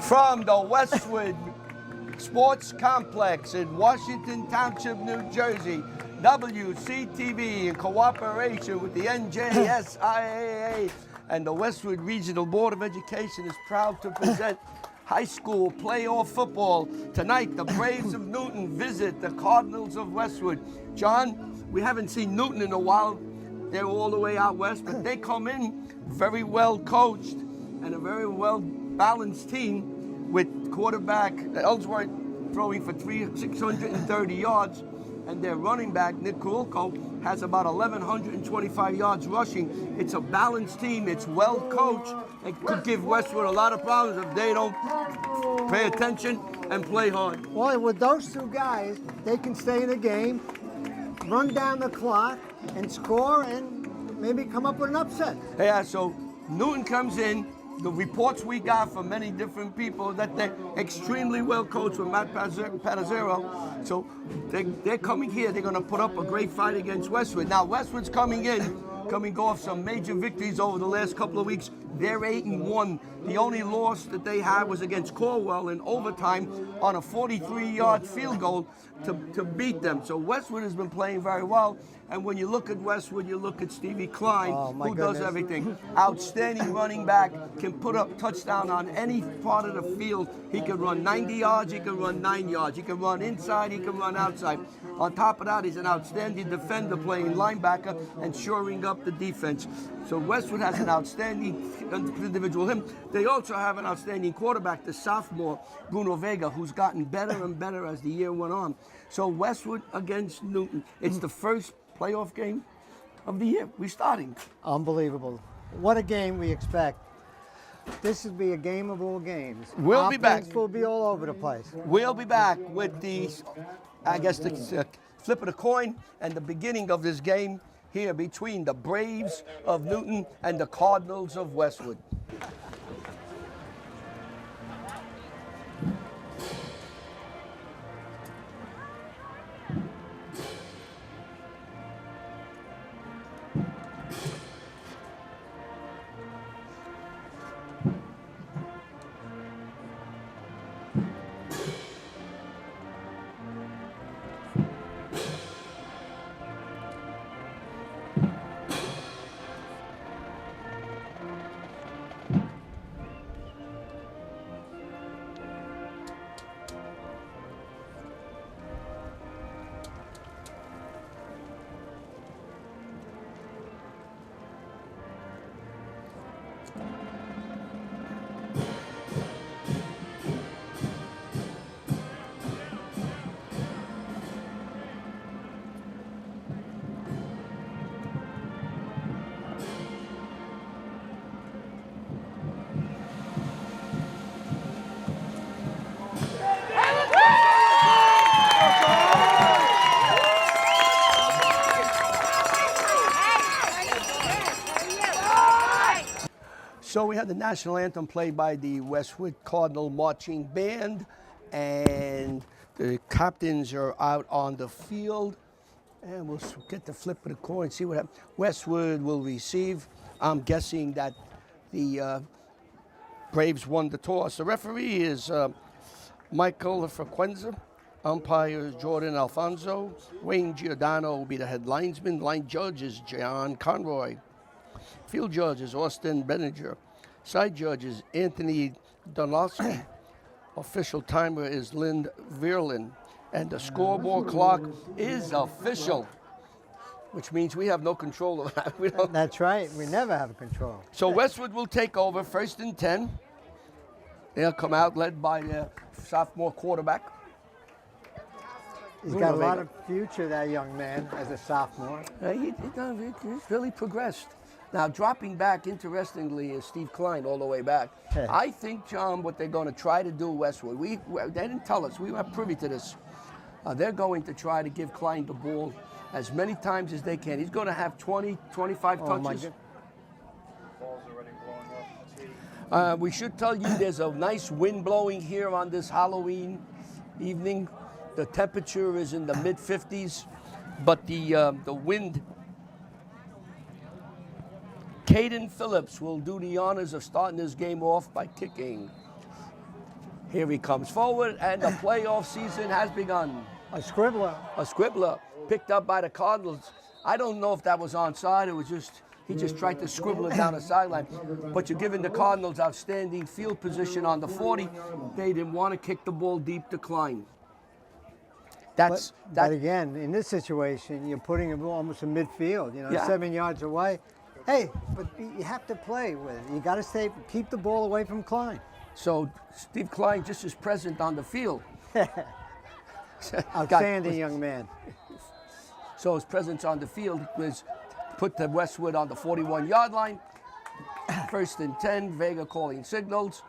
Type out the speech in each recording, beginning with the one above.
From the Westwood Sports Complex in Washington Township, New Jersey, WCTV, in cooperation with the NJSIAA and the Westwood Regional Board of Education, is proud to present high school playoff football. Tonight, the Braves of Newton visit the Cardinals of Westwood. John, we haven't seen Newton in a while. They're all the way out west, but they come in very well coached and a very well balanced team with quarterback Ellsworth throwing for 630 yards, and their running back, Nick Kuulko, has about 1,125 yards rushing. It's a balanced team. It's well coached. It could give Westwood a lot of problems if they don't pay attention and play hard. Well, with those two guys, they can stay in the game, run down the clock, and score, and maybe come up with an upset. Yeah, so Newton comes in. The reports we got from many different people that they're extremely well coached with Matt Panazzaro. So they're coming here. They're going to put up a great fight against Westwood. Now, Westwood's coming off some major victories over the last couple of weeks. They're 8-1. The only loss that they had was against Cornwall in overtime on a 43-yard field goal to beat them. So Westwood has been playing very well. And when you look at Westwood, you look at Stevie Klein, who does everything. Outstanding running back, can put up touchdown on any part of the field. He can run 90 yards, he can run 9 yards. He can run inside, he can run outside. On top of that, he's an outstanding defender playing linebacker and shoring up the defense. So Westwood has an outstanding individual. They also have an outstanding quarterback, the sophomore, Bruno Vega, who's gotten better and better as the year went on. So Westwood against Newton. It's the first playoff game of the year. We're starting. Unbelievable. What a game we expect. This will be a game of all games. We'll be back. Offense will be all over the place. We'll be back with the flip of the coin and the beginning of this game here between the Braves of Newton and the Cardinals of Westwood. So we had the national anthem played by the Westwood Cardinal Marching Band, and the captains are out on the field, and we'll get the flip of the coin, see what happens. Westwood will receive. I'm guessing that the Braves won the toss. The referee is Michael Frequenza. Umpire is Jordan Alfonso. Wayne Giordano will be the head linesman. Line judge is John Conroy. Field judge is Austin Benninger. Side judge is Anthony Donalski. Official timer is Lynn Verlin. And the scoreboard clock is official, which means we have no control of that. We don't. That's right. We never have control. So Westwood will take over 1st and 10. They'll come out led by their sophomore quarterback. He's got a lot of future, that young man, as a sophomore. He's really progressed. Now, dropping back, interestingly, is Steve Klein all the way back. I think, John, what they're going to try to do, Westwood, they didn't tell us. We weren't privy to this. They're going to try to give Klein the ball as many times as they can. He's going to have 20, 25 touches. We should tell you there's a nice wind blowing here on this Halloween evening. The temperature is in the mid-50s, but the wind. Caden Phillips will do the honors of starting this game off by kicking. Here he comes forward, and the playoff season has begun. A scribbler. A scribbler picked up by the Cardinals. I don't know if that was onside. It was just, he just tried to scribble it down the sideline. But you're giving the Cardinals outstanding field position on the 40. They didn't want to kick the ball deep to Klein. But again, in this situation, you're putting him almost in midfield, 7 yards away. Hey, but you have to play with it. You got to keep the ball away from Klein. So Steve Klein just is present on the field. Outstanding young man. So his presence on the field was put the Westwood on the 41-yard line. 1st and 10, Vega calling signals.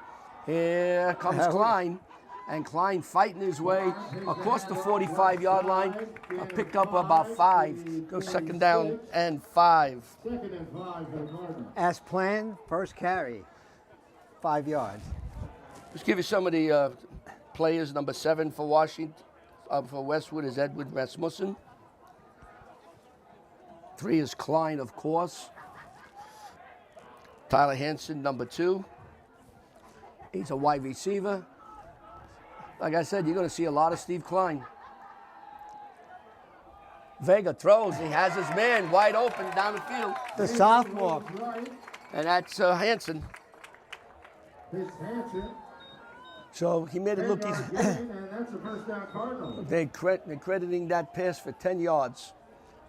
Here comes Klein. And Klein fighting his way across the 45-yard line. A pick up about 5. Goes 2nd down and 5. As planned, first carry, 5 yards. Let's give you some of the players. Number 7 for Washington, for Westwood is Edward Rasmussen. 3 is Klein, of course. Tyler Hansen, number 2. He's a wide receiver. Like I said, you're going to see a lot of Steve Klein. Vega throws. He has his man wide open down the field. The sophomore. And that's Hansen. So he made it look easy. They're crediting that pass for 10 yards.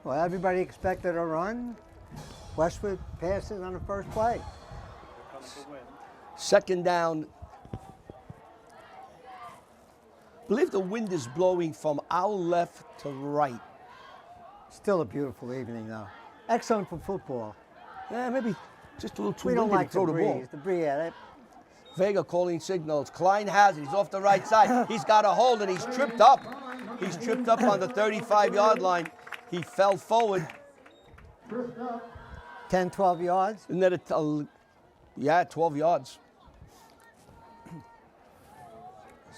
Well, everybody expected a run. Westwood passes on the first play. 2nd down. I believe the wind is blowing from our left to right. Still a beautiful evening, though. Excellent for football. Yeah, maybe just a little too We don't windy like to throw the the ball. breeze. The breeze, yeah, Vega calling signals. Klein has it. He's off the right side. He's got a hold, and he's tripped up. He's tripped up on the 35-yard line. He fell forward. 10, 12 yards. And then 12 yards.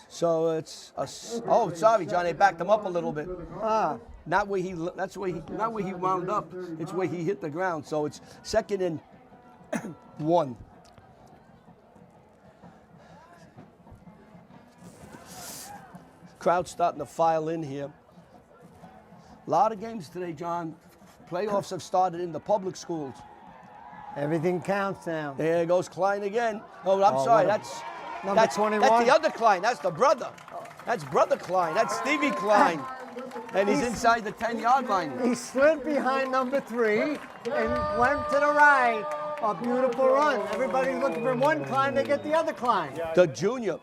So it's sorry, John. They backed him up a little bit. Not where he wound up. It's where he hit the ground. So it's 2nd and 1. Crowd starting to file in here. A lot of games today, John. Playoffs have started in the public schools. Everything counts now. There goes Klein again. Oh, I'm sorry. That's number 21. That's the other Klein. That's the brother. That's brother Klein. That's Stevie Klein. And he's inside the 10-yard line. He slid behind number 3 and went to the right. A beautiful run. Everybody's looking for one Klein. They get the other Klein. The junior.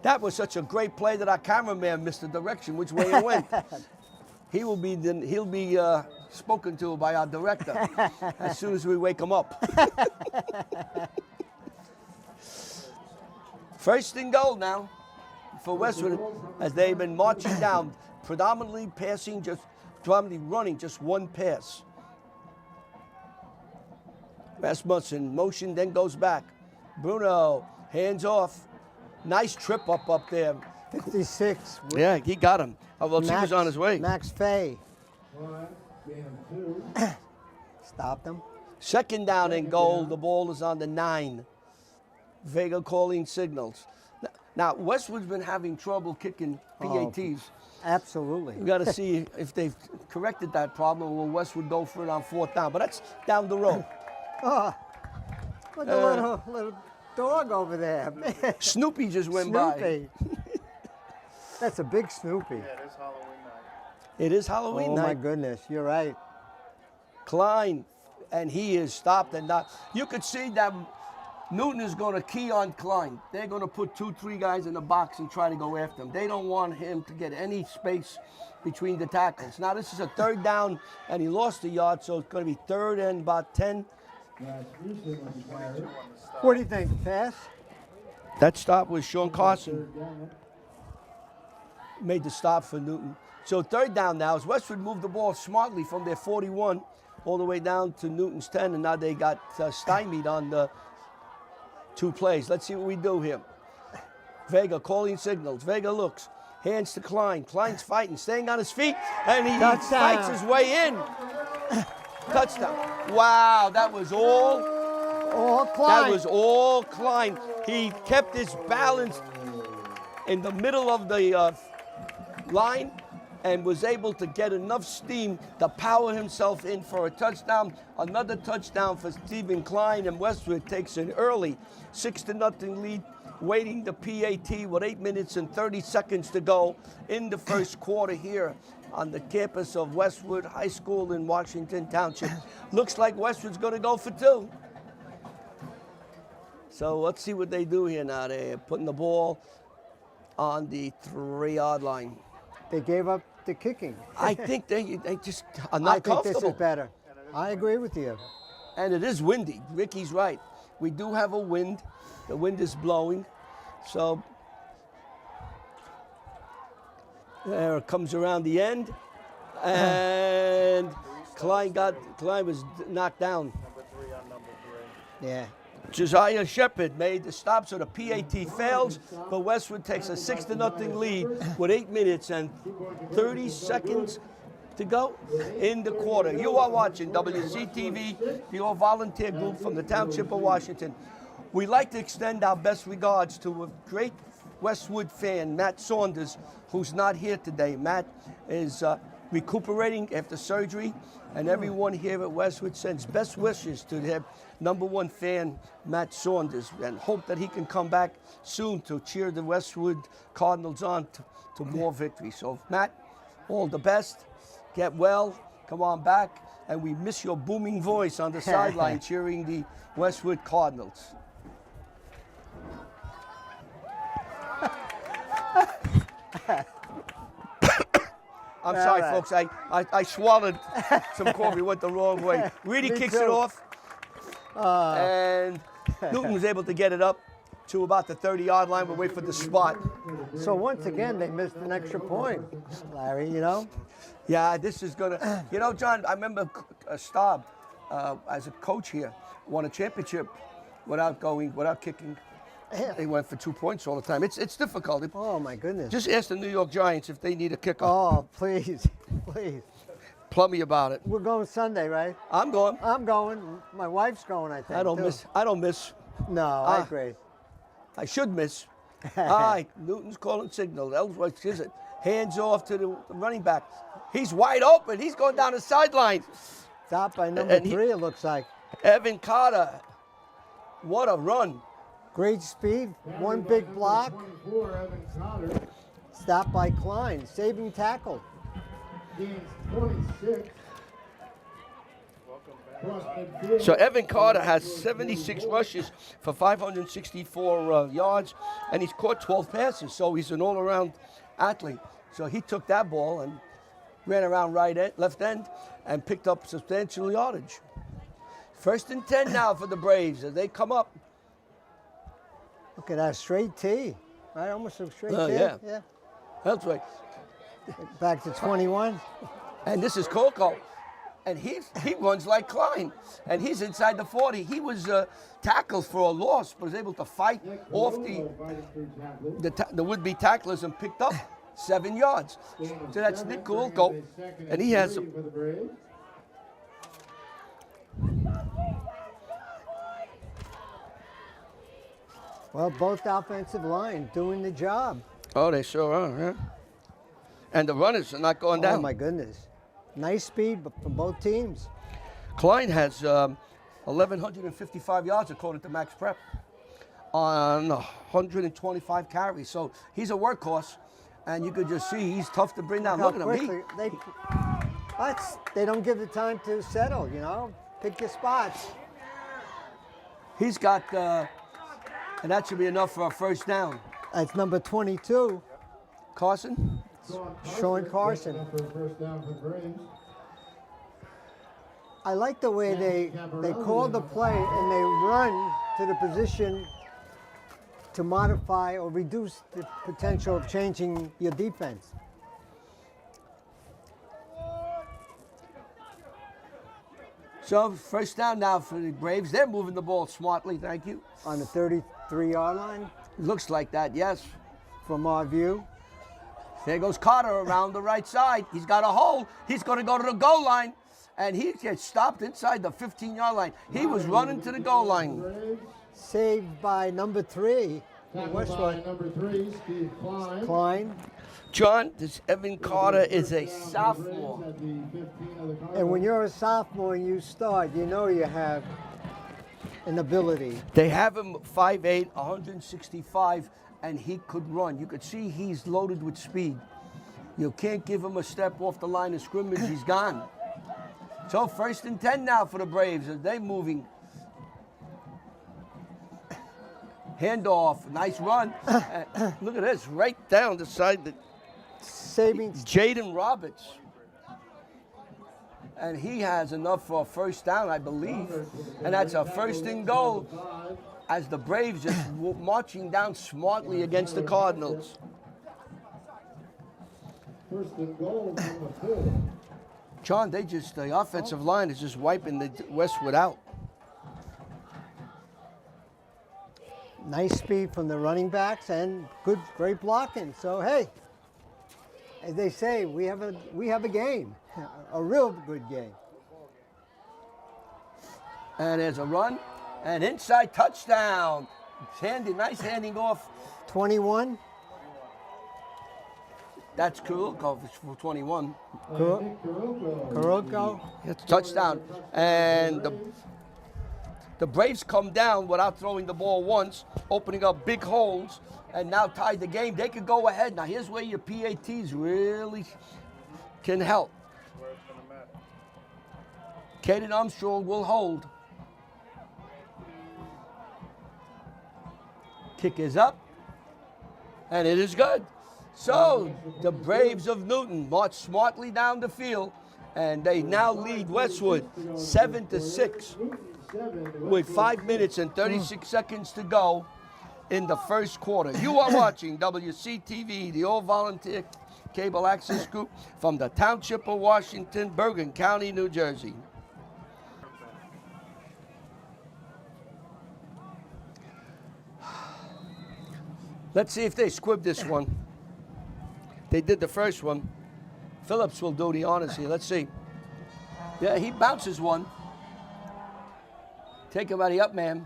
That was such a great play that our cameraman missed the direction, which way it went. He'll be spoken to by our director as soon as we wake him up. 1st and goal now for Westwood as they've been marching down, predominantly running just one pass. Rasmussen motion, then goes back. Bruno, hands off. Nice trip up there. 56. Yeah, he got him. Well, he was on his way. Max Fay. Stopped him. 2nd down and goal. The ball is on the 9. Vega calling signals. Now, Westwood's been having trouble kicking PATs. Absolutely. We got to see if they've corrected that problem, or will Westwood go for it on 4th down. But that's down the road. Look at the little dog over there. Snoopy just went Snoopy. by. That's a big Snoopy. Yeah, it is Halloween night. It is Halloween night. Oh, my goodness. You're right. Klein, and he is stopped and not. You could see that Newton is going to key on Klein. They're going to put 2-3 guys in the box and try to go after him. They don't want him to get any space between the tackles. Now, this is a 3rd down, and he lost a yard, so it's going to be 3rd and about 10. What do you think? Pass? That stop was Sean Carson. Made the stop for Newton. So 3rd down now as Westwood moved the ball smartly from their 41 all the way down to Newton's 10, and now they got stymied on the 2 plays. Let's see what we do here. Vega calling signals. Vega looks. Hands to Klein. Klein's fighting, staying on his feet, and he fights his way in. Touchdown. Wow, that was all All Klein. That was all Klein. He kept his balance in the middle of the line and was able to get enough steam to power himself in for a touchdown. Another touchdown for Stephen Klein, and Westwood takes an early 6-0 lead, waiting the PAT with 8 minutes and 30 seconds to go in the first quarter here on the campus of Westwood High School in Washington Township. Looks like Westwood's going to go for 2. So let's see what they do here now. They're putting the ball on the 3-yard line. They gave up the kicking. I think they just are not comfortable. I think this is better. I agree with you. And it is windy. Ricky's right. We do have a wind. The wind is blowing. So there it comes around the end. And Klein was knocked down. Number 3 on number 3. Yeah. Josiah Shepard made the stop, so the PAT fails, but Westwood takes a 6-0 lead with 8 minutes and 30 seconds to go in the quarter. You are watching WCTV, the all-volunteer group from the Township of Washington. We'd like to extend our best regards to a great Westwood fan, Matt Saunders, who's not here today. Matt is recuperating after surgery, and everyone here at Westwood sends best wishes to their #1 fan, Matt Saunders, and hope that he can come back soon to cheer the Westwood Cardinals on to more victory. So, Matt, all the best. Get well. Come on back. And we miss your booming voice on the sideline cheering the Westwood Cardinals. I'm sorry, folks. I swallowed some coffee. Went the wrong way. Reedy kicks it off. And Newton was able to get it up to about the 30-yard line. We'll wait for the spot. So once again, they missed an extra point, Larry, you know? Yeah, this is going to... You know, John, I remember Staub, as a coach here, won a championship without kicking. They went for 2 points all the time. It's difficult. Oh, my goodness. Just ask the New York Giants if they need a kicker. Oh, please, please. Plumb me about it. We're going Sunday, right? I'm going. I'm going. My wife's going, I think. I don't miss. No, I agree. I should miss. All right, Newton's calling signal. Ellsworth is it. Hands off to the running back. He's wide open. He's going down the sideline. Stopped by number 3, it looks like. Evan Carter. What a run. Great speed, one big block. Stopped by Klein, saving tackle. So Evan Carter has 76 rushes for 564 yards, and he's caught 12 passes, so he's an all-around athlete. So he took that ball and ran around left end, and picked up substantial yardage. 1st and 10 now for the Braves as they come up. Look at that straight T, right? Almost a straight T. Yeah. That's right. Back to 21. And this is Coco. And he runs like Klein. And he's inside the 40. He was tackled for a loss, but was able to fight off the would-be tacklers and picked up 7 yards. So that's Nick Coco. And he has... Well, both offensive line doing the job. Oh, they sure are, yeah. And the runners are not going down. Oh, my goodness. Nice speed from both teams. Klein has 1,155 yards, according to Max Prep, on 125 carries. So he's a workhorse, and you could just see he's tough to bring down. Look at him. They don't give the time to settle, you know. Pick your spots. He's got... and that should be enough for a first down. That's number 22. Carson? Sean Carson. I like the way they call the play and they run to the position to modify or reduce the potential of changing your defense. So first down now for the Braves. They're moving the ball smartly, thank you. On the 33-yard line? Looks like that, yes. From our view. There goes Carter around the right side. He's got a hole. He's going to go to the goal line. and he gets stopped inside the 15-yard line. He was running to the goal line. Saved by number 3. Westwood. Number 3, Steve Klein. Klein. John, this Evan Carter is a sophomore. And when you're a sophomore and you start, you know you have an ability. They have him 5'8", 165, and he could run. You could see he's loaded with speed. You can't give him a step off the line of scrimmage, he's gone. So 1st and 10 now for the Braves as they're moving. Handoff, nice run. Look at this, right down the side. Saving Jaden Roberts. And he has enough for a first down, I believe. And that's a 1st and goal as the Braves just marching down smartly against the Cardinals. 1st and goal, number 4. John, the offensive line is just wiping the Westwood out. nice speed from the running backs and great blocking. So hey, as they say, we have a game, a real good game. And there's a run, and inside touchdown. Nice handing off. 21. That's Kuroko for 21. Kuroko. It's touchdown. And the Braves come down without throwing the ball once, opening up big holes, and now tied the game. They could go ahead. Now here's where your PATs really can help. Caden Armstrong will hold. Kick is up, and it is good. So the Braves of Newton march smartly down the field, and they now lead Westwood 7-6 with 5 minutes and 36 seconds to go in the first quarter. You are watching WCTV, the all-volunteer cable access group from the Township of Washington, Bergen County, New Jersey. Let's see if they squib this one. They did the first one. Phillips will do the honors here. Let's see. Yeah, he bounces one. Take him out of the up, man.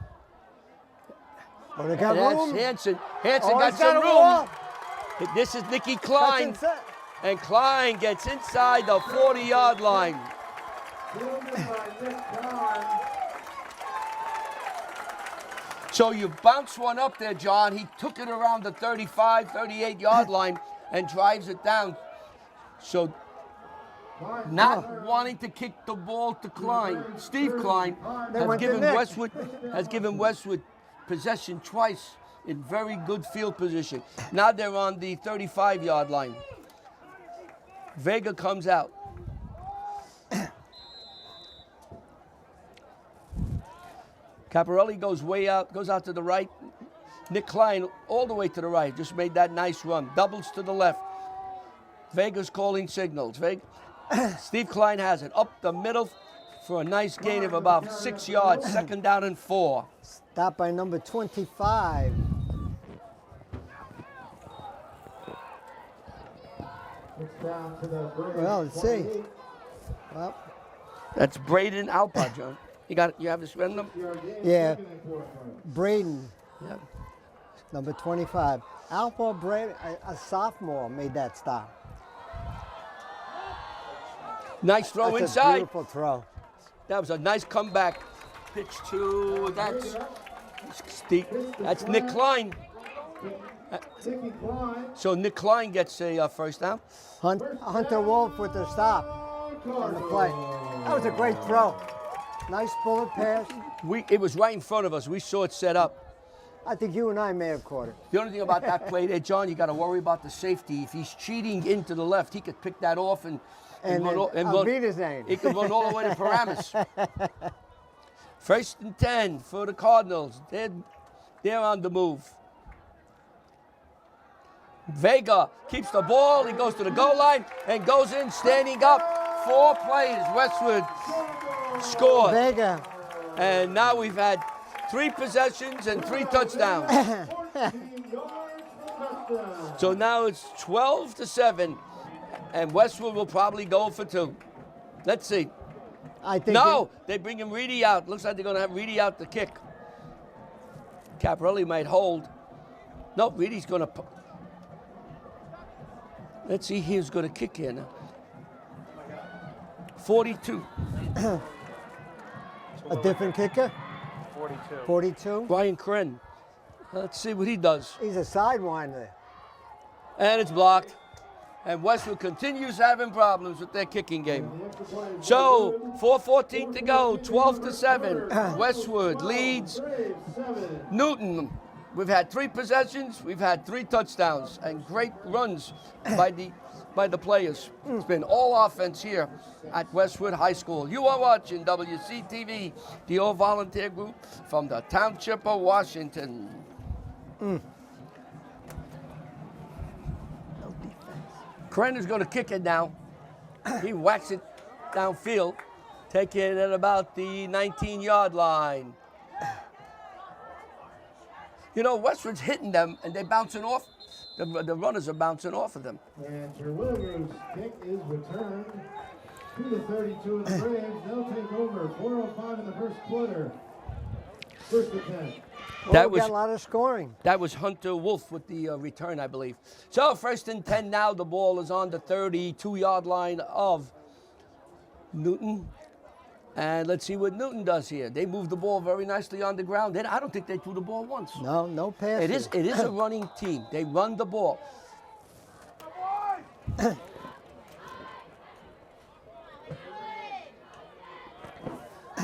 Oh, they got That's room. Hanson. Hanson Oh, got he's some a room. wall. This is Nicky That's Klein. inside. And Klein gets inside the 40-yard line. So you bounce one up there, John. He took it around the 35, 38-yard line and drives it down. So not wanting to kick the ball to Klein. Steve Klein has given Westwood possession twice in very good field position. Now they're on the 35-yard line. Vega comes out. Caparelli goes out to the right. Nick Klein all the way to the right. Just made that nice run. Doubles to the left. Vega's calling signals. Steve Klein has it up the middle for a nice gain of about 6 yards. 2nd down and 4. Stopped by number 25. Well, let's see. Well, that's Braden Alpa, John. You have this random? yeah, Braden, Yeah. number 25. Alpha Braden, a sophomore, made that stop. Nice throw That's inside. a beautiful throw. That was a nice comeback. Pitch to that's Nick Klein. So Nick Klein gets a first down. Hunter Wolf with the stop on the play. That was a great throw. Nice bullet pass. It was right in front of us. We saw it set up. I think you and I may have caught it. The only thing about that play there, John, you got to worry about the safety. If he's cheating into the left, he could pick that off and beat his name. He could run all the way to Paramus. 1st and 10 for the Cardinals. They're on the move. Vega keeps the ball. He goes to the goal line and goes in standing up. 4 plays. Westwood scored. Vega. And now we've had 3 possessions and 3 touchdowns. So now it's 12-7, and Westwood will probably go for 2. Let's see. I think No, they bring him Reedy out. Looks like they're going to have Reedy out to kick. Caparelli might hold. No, Reedy's going to. Let's see who's going to kick here now. 42. a different kicker. 42. 42. Brian Kren. Let's see what he does. He's a sidewinder. And it's blocked. And Westwood continues having problems with their kicking game. So 4:14 to go, 12-7. Westwood leads Newton. We've had 3 possessions, we've had 3 touchdowns, and great runs by the players. It's been all offense here at Westwood High School. You are watching WCTV, the all-volunteer group from the Township of Washington. Kren is going to kick it now. He whacks it downfield, taking it at about the 19-yard line. You know, Westwood's hitting them, and they're bouncing off. The runners are bouncing off of them. And Terwilliger's kick is returned to the 32 of the Braves. They'll take over. 4:05 in the first quarter. First and 10. Well, we got a lot of scoring. That was Hunter Wolf with the return, I believe. So first and 10 now. The ball is on the 32-yard line of Newton. And let's see what Newton does here. They move the ball very nicely on the ground. I don't think they threw the ball once. No passes. It is a running team. They run the ball.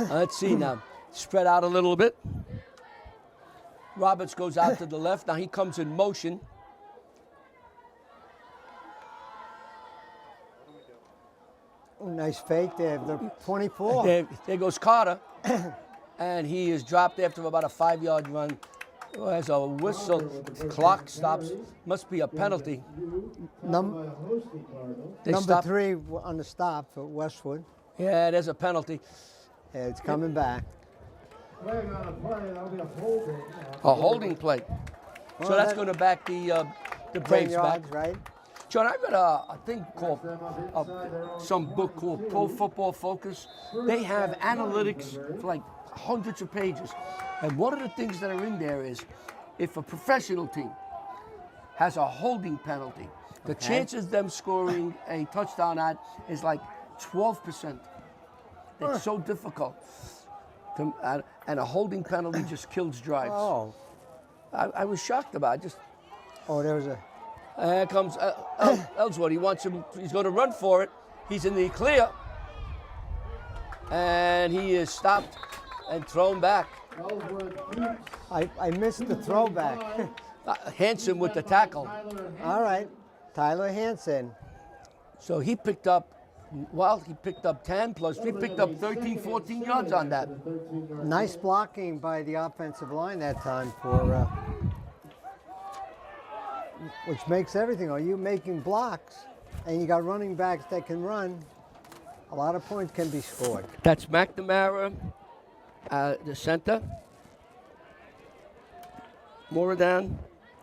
Let's see now. Spread out a little bit. Roberts goes out to the left. Now he comes in motion. Oh, nice fake there. The 24. There goes Carter. And he is dropped after about a 5-yard run. There's a whistle. Clock stops. Must be a penalty. Number They stop. 3 on the stop for Westwood. Yeah, there's a penalty. Yeah, it's coming back. Flag on a play. That'll be a holding. A holding play. Well, So that's that- going to back the 10 Braves yards, back. right? John, I read a thing called, some book called Pro Football Focus. They have analytics for like hundreds of pages. And one of the things that are in there is if a professional team has a holding penalty, the chances of them scoring a touchdown at is like 12%. It's so difficult. And a holding penalty just kills drives. Oh. I was shocked about it. Oh, there was a... Here comes Ellsworth. He's going to run for it. He's in the clear. And he is stopped and thrown back. I missed the throwback. Hanson with the tackle. All right. Tyler Hansen. So he picked up 10 plus. He picked up 13, 14 yards on that. Nice blocking by the offensive line that time for... which makes everything. Are you making blocks and you got running backs that can run, a lot of points can be scored. That's McNamara, the center. Moradan,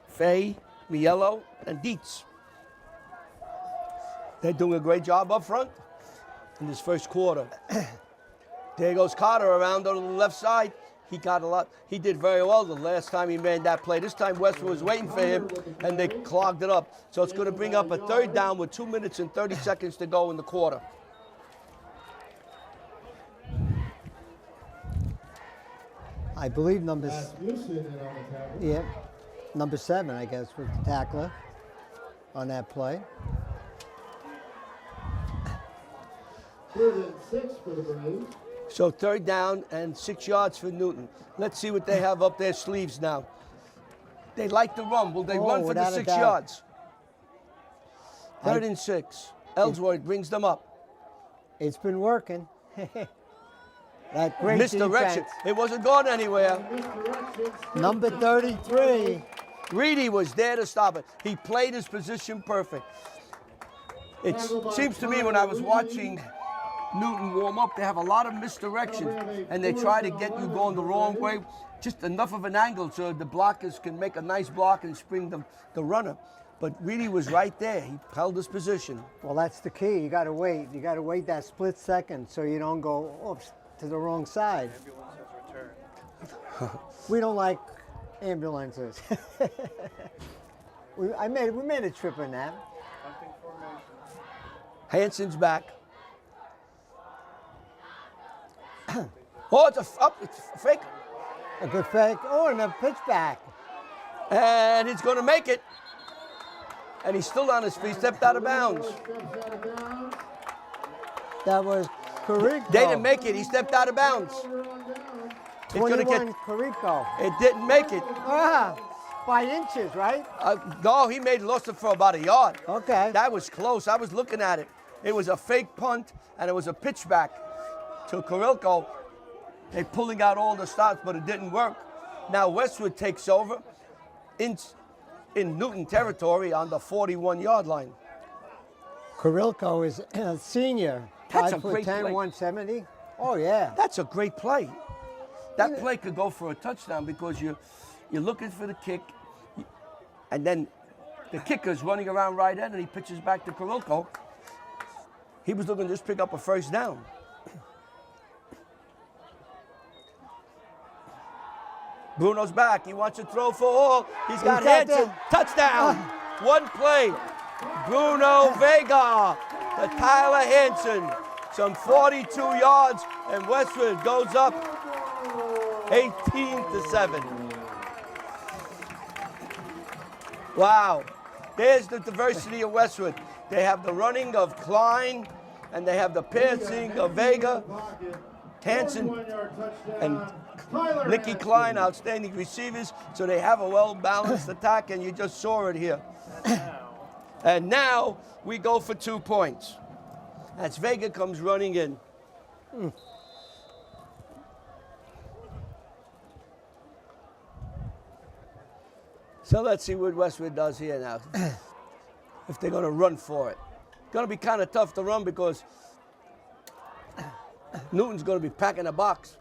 Fay, Mielo, and Dietz. They're doing a great job up front in this first quarter. There goes Carter around on the left side. He got a lot. He did very well the last time he made that play. This time Westwood was waiting for him, and they clogged it up. So it's going to bring up a 3rd down with 2 minutes and 30 seconds to go in the quarter. I believe number 7, I guess, was the tackler on that play. 3rd and 6 for the Braves. So 3rd down and 6 yards for Newton. Let's see what they have up their sleeves now. They like to run. Will they run for the 6 yards? 3rd and 6. Ellsworth brings them up. It's been working. That great Misdirection. defense. It wasn't going anywhere. Number 33. Reedy was there to stop it. He played his position perfect. It seems to me when I was watching Newton warm up, they have a lot of misdirection, and they try to get you going the wrong way, just enough of an angle so the blockers can make a nice block and spring the runner. but Reedy was right there. He held his position. Well, that's the key. You got to wait. You got to wait that split second so you don't go oops, to the wrong side. We don't like ambulances. we made a trip in that. Hanson's back. Oh, it's a fake. A good fake. Oh, and a pitch back. And he's going to make it. And he's still on his feet, stepped out of bounds. That was Carrico. They didn't make it. He stepped out of bounds. 21 Carrico. It didn't make it. By inches, right? No, he lost it for about a yard. Okay. That was close. I was looking at it. It was a fake punt, and it was a pitch back to Carrico. They're pulling out all the stops, but it didn't work. Now Westwood takes over in Newton territory on the 41-yard line. Carrico is a senior. That's a 5'10", great play. 170. Oh, yeah. That's a great play. That play could go for a touchdown because you're looking for the kick, and then the kicker's running around right end, and he pitches back to Carrico. He was looking to just pick up a first down. Bruno's back. He wants to throw for all. He's got Hanson. Touchdown. One play. Bruno Vega to Tyler Hanson. Some 42 yards, and Westwood goes up 18-7. Wow. There's the diversity of Westwood. They have the running of Klein, and they have the passing of Vega, Hanson, and Nicky Klein, outstanding receivers. So they have a well-balanced attack, and you just saw it here. And now we go for 2 points. As Vega comes running in. So let's see what Westwood does here now. If they're going to run for it. It's going to be kind of tough to run because Newton's going to be packing a box.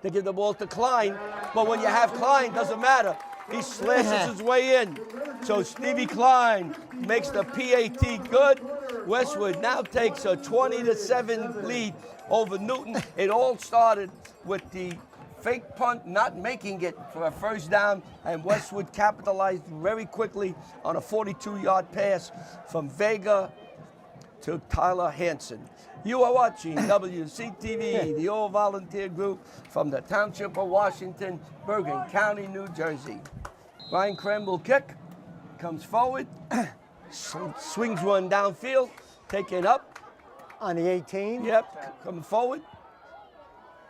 They give the ball to Klein, but when you have Klein, doesn't matter. He slashes his way in. So Stevie Klein makes the PAT good. Westwood now takes a 20-7 lead over Newton. It all started with the fake punt not making it for a first down, and Westwood capitalized very quickly on a 42-yard pass from Vega to Tyler Hanson. You are watching WCTV, the all-volunteer group from the Township of Washington, Bergen County, New Jersey. Ryan Krem will kick, comes forward, swings one downfield, taken up. On the 18? Yep, coming forward.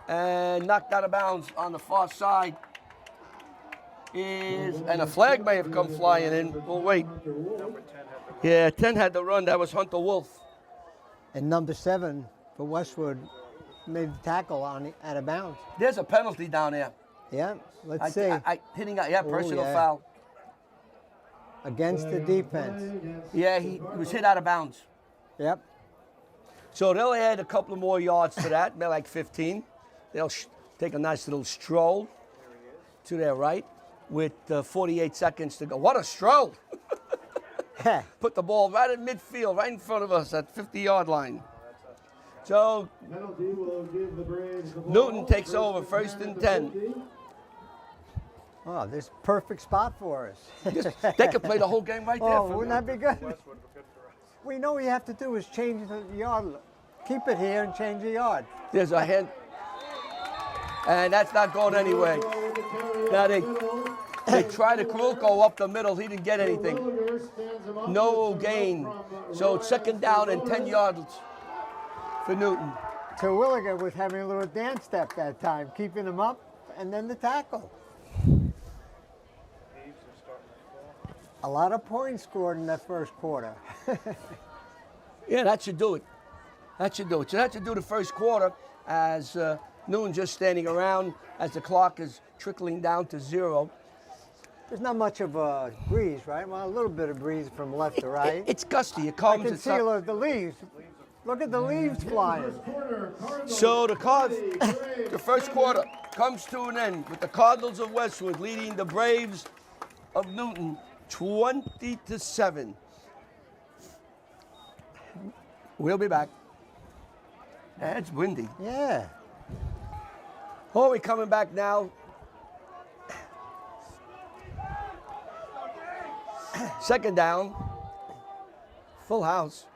And knocked out of bounds on the far side and a flag may have come flying in. We'll wait. Yeah, 10 had the run. That was Hunter Wolf. And number 7 for Westwood made the tackle out of bounds. There's a penalty down there. Yeah, let's see. Personal foul. Against the defense. Yeah, he was hit out of bounds. Yep. So they'll add a couple of more yards to that, maybe like 15. They'll take a nice little stroll to their right with 48 seconds to go. What a stroll! Put the ball right in midfield, right in front of us at 50-yard line. So Newton takes over, 1st and 10. Oh, this is a perfect spot for us. They could play the whole game right there. Oh, wouldn't that be good? We know what you have to do is change the yard. Keep it here and change the yard. There's a hand. And that's not going anywhere. Now they tried to go up the middle. He didn't get anything. No gain. So it's 2nd down and 10 yards for Newton. Terwilliger was having a little dance step that time, keeping him up, and then the tackle. A lot of points scored in that first quarter. Yeah, that should do it. That should do it. So that should do the first quarter as Newton just standing around as the clock is trickling down to 0. There's not much of a breeze, right? Well, a little bit of breeze from left to right. It's gusty. It comes. I can see the leaves. Look at the leaves flying. So the first quarter comes to an end with the Cardinals of Westwood leading the Braves of Newton 20-7. We'll be back. It's windy. Yeah. Oh, we're coming back now. Second down. Full house.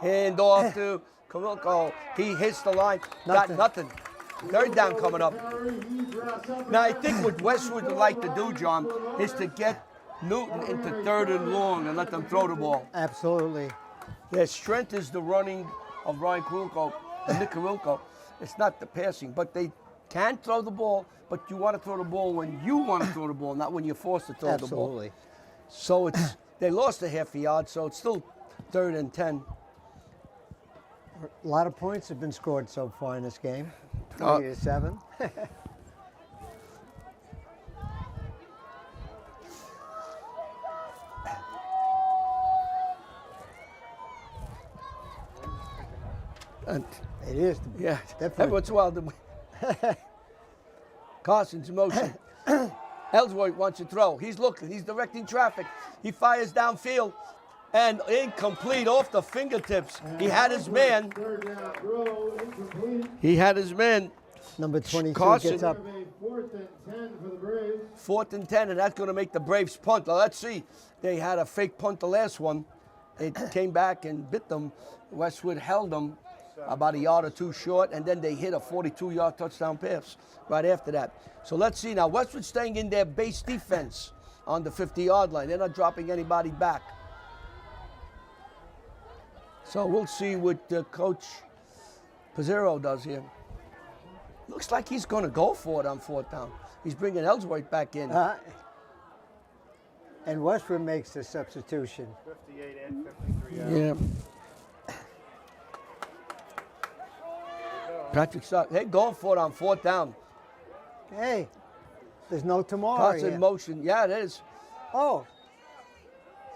Hand off to Karilko. He hits the line. Got nothing. Third down coming up. Now, I think what Westwood would like to do, John, is to get Newton into third and long and let them throw the ball. Absolutely. Their strength is the running of Ryan Karilko and Nick Karilko. It's not the passing, but they can throw the ball, but you want to throw the ball when you want to throw the ball, not when you're forced to throw the ball. Absolutely. So they lost a half a yard, so it's still 3rd and 10. A lot of points have been scored so far in this game. 20-7. And It is. yeah, Definitely. every once in a while, Carson's in motion. Ellsworth wants to throw. He's looking. He's directing traffic. He fires downfield. And incomplete off the fingertips. He had his man. Third down throw, incomplete. He had his man. Number 22 Carson. gets up. 4th and 10 for the Braves. 4th and 10, and that's going to make the Braves punt. Now, let's see. They had a fake punt the last one. It came back and bit them. Westwood held them about a yard or two short, and then they hit a 42-yard touchdown pass right after that. So let's see now. Westwood staying in their base defense on the 50-yard line. They're not dropping anybody back. So we'll see what Coach Pizzero does here. Looks like he's going to go for it on 4th down. He's bringing Ellsworth back in. And Westwood makes the substitution. 58 and 53 out. Yeah. Patrick Stark, they're going for it on 4th down. Hey, there's no tomorrow Carson here. in motion. Yeah, it is. Oh.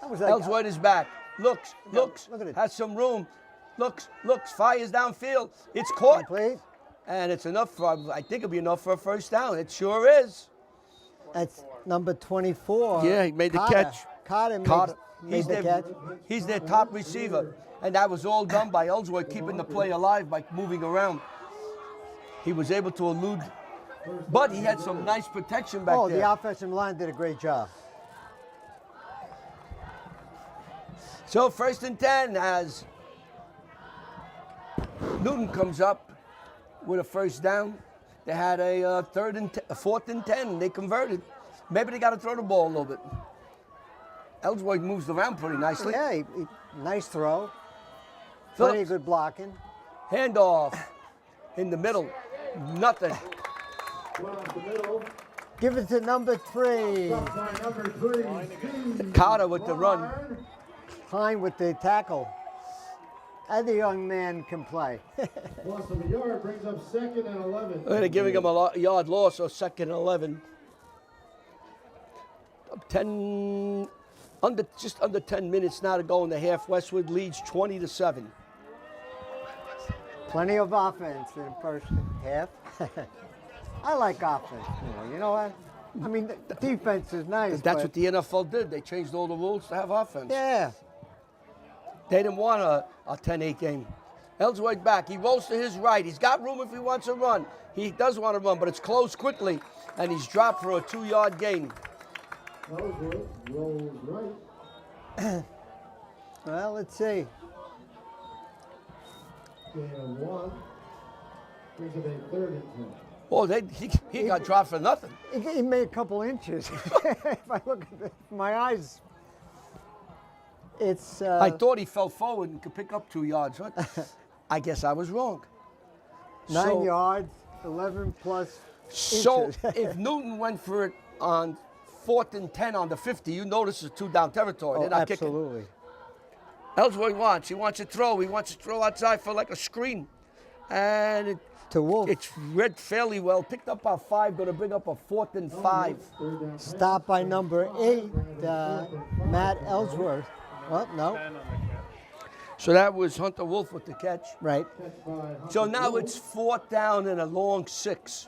That was like, Ellsworth is back. Looks, look at it. has some room. Looks, fires downfield. It's caught. complete. And it's enough for, I think it'll be enough for a 1st down. It sure is. That's number 24. Yeah, he made the Carter. catch. Carter made He's the catch. he's their top receiver. And that was all done by Ellsworth, keeping the play alive by moving around. He was able to elude, but he had some nice protection back there. The offensive line did a great job. So 1st and 10 as Newton comes up with a 1st down. They had a 4th and 10. And they converted. Maybe they got to throw the ball a little bit. Ellsworth moves around pretty nicely. Yeah, nice throw. Plenty Phillips. of good blocking. Handoff in the middle. Nothing. One off the middle. Give it to number 3. Up by number 3, Steve Carter with the run. Warren. Klein with the tackle. And the young man can play. Loss of a yard brings up 2nd and 11. They're giving him a yard loss, so 2nd and 11. 10, just under 10 minutes now to go in the half. Westwood leads 20-7. Plenty of offense in the first half. I like offense more. You know what? I mean, the defense is nice. That's but what the NFL did. They changed all the rules to have offense. Yeah. They didn't want a 10-8 game. Ellsworth back. He rolls to his right. He's got room if he wants to run. He does want to run, but it's closed quickly, and he's dropped for a 2-yard gain. Ellsworth rolls right. Well, let's see. Gain of 1. Brings up a 3rd and 10. Oh, he got dropped for nothing. He made a couple inches. If I look at my eyes, it's. I thought he fell forward and could pick up 2 yards. But I guess I was wrong. 9 yards, 11 plus So inches. if Newton went for it on 4th and 10 on the 50, you notice it's 2-down territory. They're not kicking. Absolutely. Ellsworth wants. He wants to throw. He wants to throw outside for like a screen. And To Wolf. it's read fairly well. Picked up our 5, going to bring up a 4th and 5. Stopped by number 8, Matt Ellsworth. Well, no. So that was Hunter Wolf with the catch. Right. So now it's 4th down and a long 6.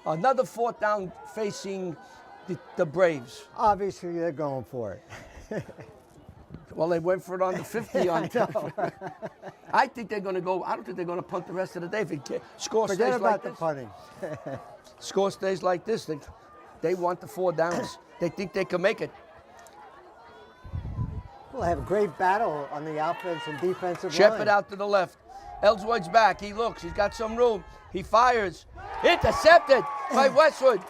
Another 4th down facing The Braves. Obviously, they're going for it. Well, they went for it on the 50 on know. I think they're going to go. I don't think they're going to punt the rest of the day. If it score Forget stays about like the this. punting. Score stays like this. They want the 4 downs. They think they can make it. We'll have a great battle on the offense and defensive line. Shepard out to the left. Ellsworth's back. He looks. He's got some room. He fires. Intercepted by Westwood.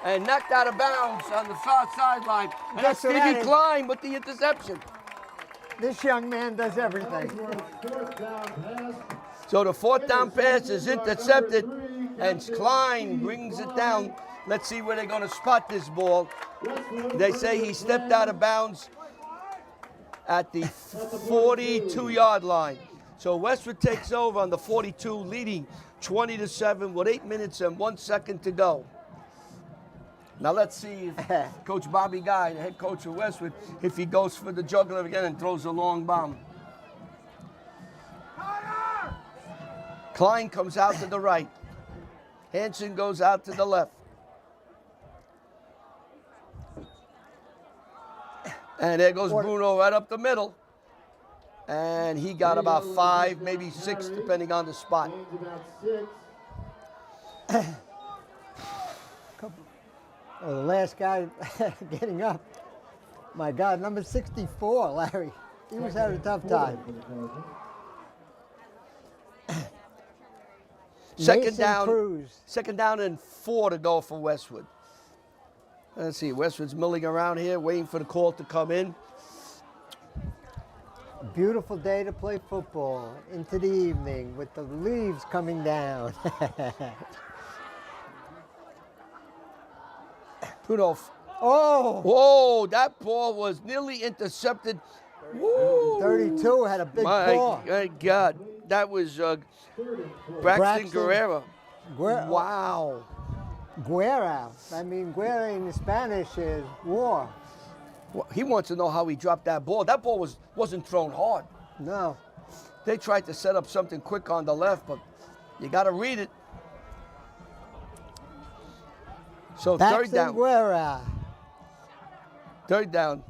And knocked out of bounds on the far sideline. And that's Guess what Stevie that is? Klein with the interception. This young man does everything. Fourth down pass. So the 4th down pass is intercepted. And Klein brings it down. Let's see where they're going to spot this ball. They say he stepped out of bounds at the 42-yard line. So Westwood takes over on the 42, leading 20-7 with 8 minutes and 1 second to go. Now let's see if Coach Bobby Guy, the head coach of Westwood, if he goes for the juggler again and throws a long bomb. Klein comes out to the right. Hanson goes out to the left. And there goes Bruno right up the middle. And he got about 5, maybe 6, depending on the spot. Oh, the last guy getting up. My God, number 64, Larry. He was having a tough time. Second Mason Cruz. down and 4 to go for Westwood. Let's see, Westwood's milling around here, waiting for the call to come in. Beautiful day to play football into the evening with the leaves coming down. Rudolph. Oh! Whoa, that ball was nearly intercepted. Woo. 32 had a big paw. My God, that was Braxton Guerrero. Wow. Guerra. I mean, Guerra in Spanish is war. Well, he wants to know how he dropped that ball. That ball wasn't thrown hard. No. They tried to set up something quick on the left, but you got to read it. So third down. Guerra. Third down.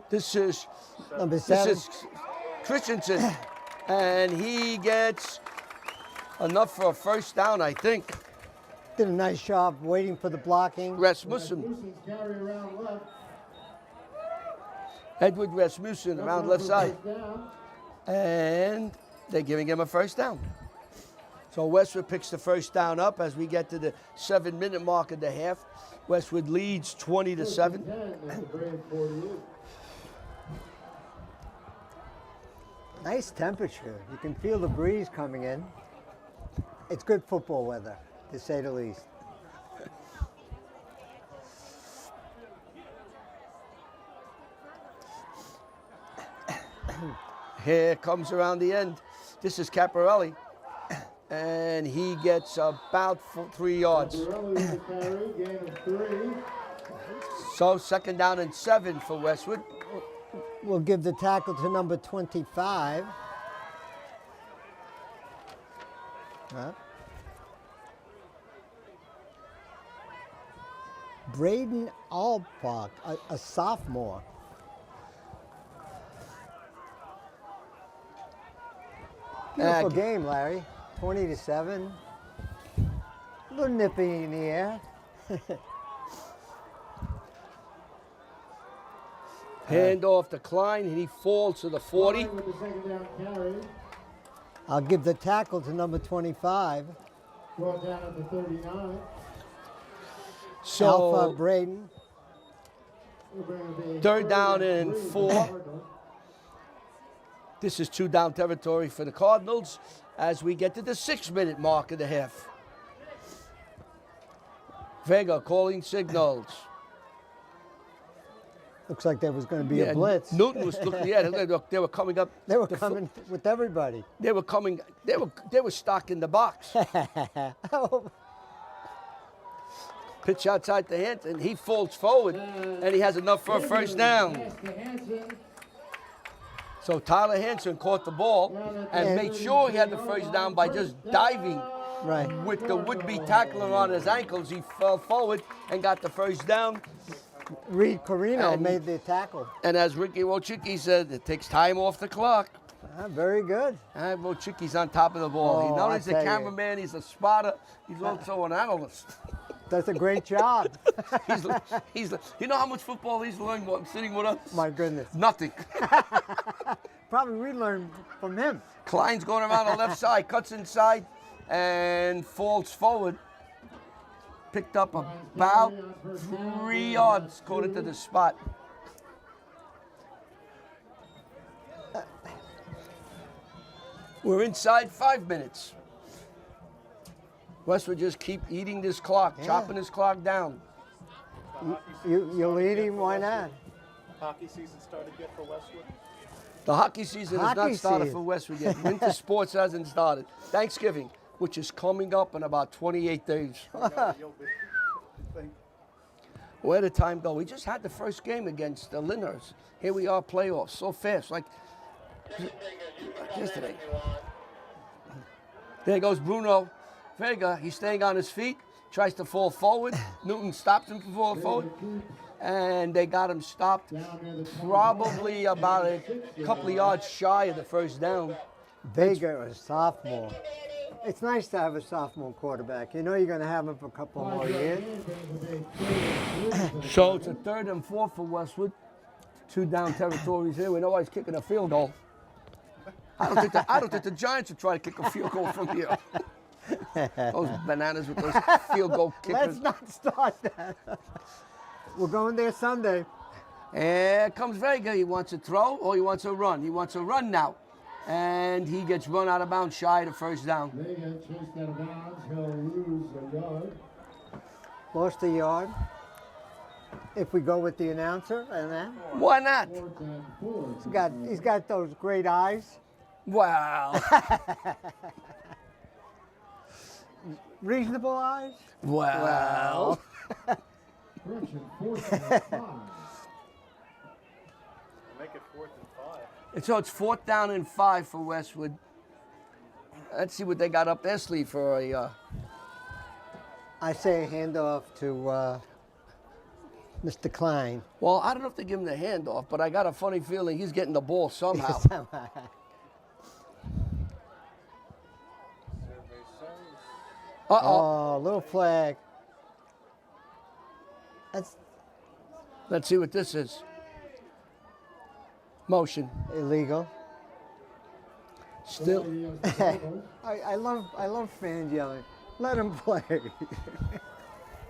This is Number 7. This is Christensen, and he gets enough for a first down, I think. Did a nice job waiting for the blocking. Rasmussen, Carry around left. Edward Rasmussen around left side, and they're giving him a first down. So Westwood picks the first down up as we get to the 7-minute mark of the half. Westwood leads 20-7. Nice temperature. You can feel the breeze coming in. It's good football weather, to say the least. Here comes around the end. This is Caparelli, and he gets about 3 yards. So second down and 7 for Westwood. We'll give the tackle to number 25. Braden Albach, a sophomore. Beautiful game, Larry. 20-7. A little nippy in the air. Hand off to Klein, and he falls to the 40. I'll give the tackle to number 25. Brought down at the 39. So Alpha Braden. third down and 4. This is 2 down territory for the Cardinals as we get to the 6-minute mark of the half. Vega calling signals. Looks like there was going to be a blitz. Newton was looking. Yeah, they were coming up. They were coming with everybody. They were coming. They were stocking the box. Oh. Pitch outside the hand, and he falls forward, and he has enough for a first down. So Tyler Hanson caught the ball and made sure he had the first down by just diving Right. with the would-be tackler on his ankles. He fell forward and got the first down. Reed Carino And- made the tackle. And as Ricky Wojcicki said, it takes time off the clock. Very good. And Wojcicki's on top of the ball. He's Oh, not I only a tell you. cameraman, he's a spotter. He's also an analyst. Does a great job. You know how much football he's learned while sitting with us? My goodness. Nothing. Probably we learned from him. Klein's going around the left side, cuts inside, and falls forward. Picked up about 3 yards, according to the spot. We're inside 5 minutes. Westwood just keep eating this clock, chopping this clock down. You're leading, why not? Hockey season started yet for Westwood? The hockey season has not Hockey started season. for Westwood yet. Winter sports hasn't started. Thanksgiving, which is coming up in about 28 days. You'll be. Think. Where did time go? We just had the first game against the Lyndhurst. Here we are, playoffs, so fast, like yesterday. There goes Bruno Vega. He's staying on his feet, tries to fall forward. Newton stops him from falling forward, and they got him stopped probably about a couple of yards shy of the first down. Vega, a sophomore. It's nice to have a sophomore quarterback. You know you're going to have him for a couple more years. So it's a 3rd and 4 for Westwood. 2 down territories here. We know he's kicking a field goal. I don't think the Giants will try to kick a field goal from here. Those bananas with those field goal kickers. Let's not start that. We're going there Sunday. Here comes Vega. He wants to throw or he wants to run. He wants to run now. And he gets run out of bounds shy of the first down. They get chased out of bounds. He'll lose a yard. Lost a yard. If we go with the announcer and that. Why not? 4th and 4. He's got those great eyes. Wow. Reasonable eyes. Wow. Correction, 4th and 5. Make it 4th and 5. And so it's 4th down and 5 for Westwood. Let's see what they got up their sleeve for a. I say a handoff to Mr. Klein. Well, I don't know if they give him the handoff, but I got a funny feeling he's getting the ball somehow. Survey says. Uh-oh. Oh, little flag. That's Let's see what this is. Motion. illegal. Still. I love fans yelling. Let them play.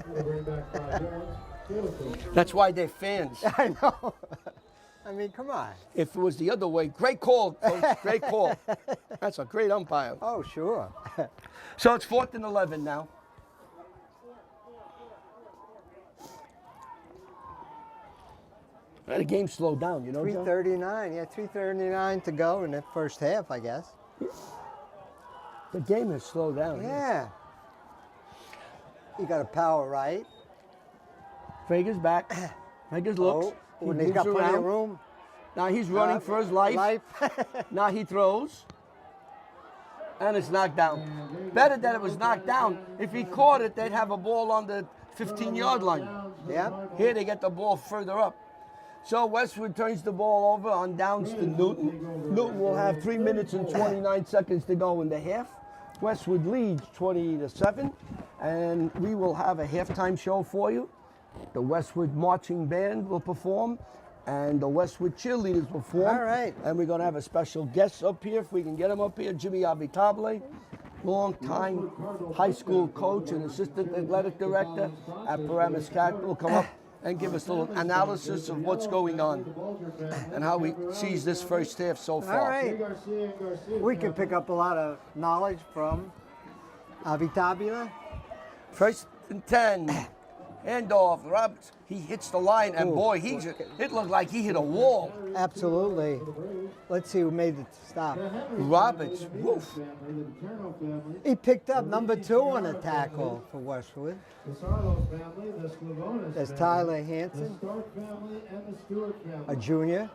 We'll bring back 5 yards. Field goal. That's why they're fans. I know. I mean, come on. If it was the other way, great call, Coach. Great call. That's a great umpire. Oh, sure. So it's 4th and 11 now. The game slowed down, you know, Joe? 3:39. Yeah, 3:39 to go in the first half, I guess. The game has slowed down. Yeah. You got a power right. Vega's back. Vega's looks. Oh, He when he's moves got plenty of around. room. Now he's running for his life. Now he throws. And it's knocked down. Better that it was knocked down. If he caught it, they'd have a ball on the 15-yard line. Yeah. Here they get the ball further up. So Westwood turns the ball over on downs to Newton. Newton will have 3 minutes and 29 seconds to go in the half. Westwood leads 20-7, and we will have a halftime show for you. The Westwood Marching Band will perform, and the Westwood Cheerleaders will perform. All right. And we're going to have a special guest up here, if we can get him up here, Jimmy Avitable, long-time high school coach and assistant athletic director at Paramus Cat, will come up and give us a little analysis of what's going on and how he sees this first half so far. All right. We can pick up a lot of knowledge from Avitabula. 1st and 10. Handoff. Roberts, he hits the line, and boy, it looked like he hit a wall. Absolutely. Let's see who made the stop. Roberts, woof. He picked up number 2 on a tackle for Westwood. The Sarlos family, the Sclavonis There's family, Tyler the Hansen, Stark family, and the Stewart family. a junior.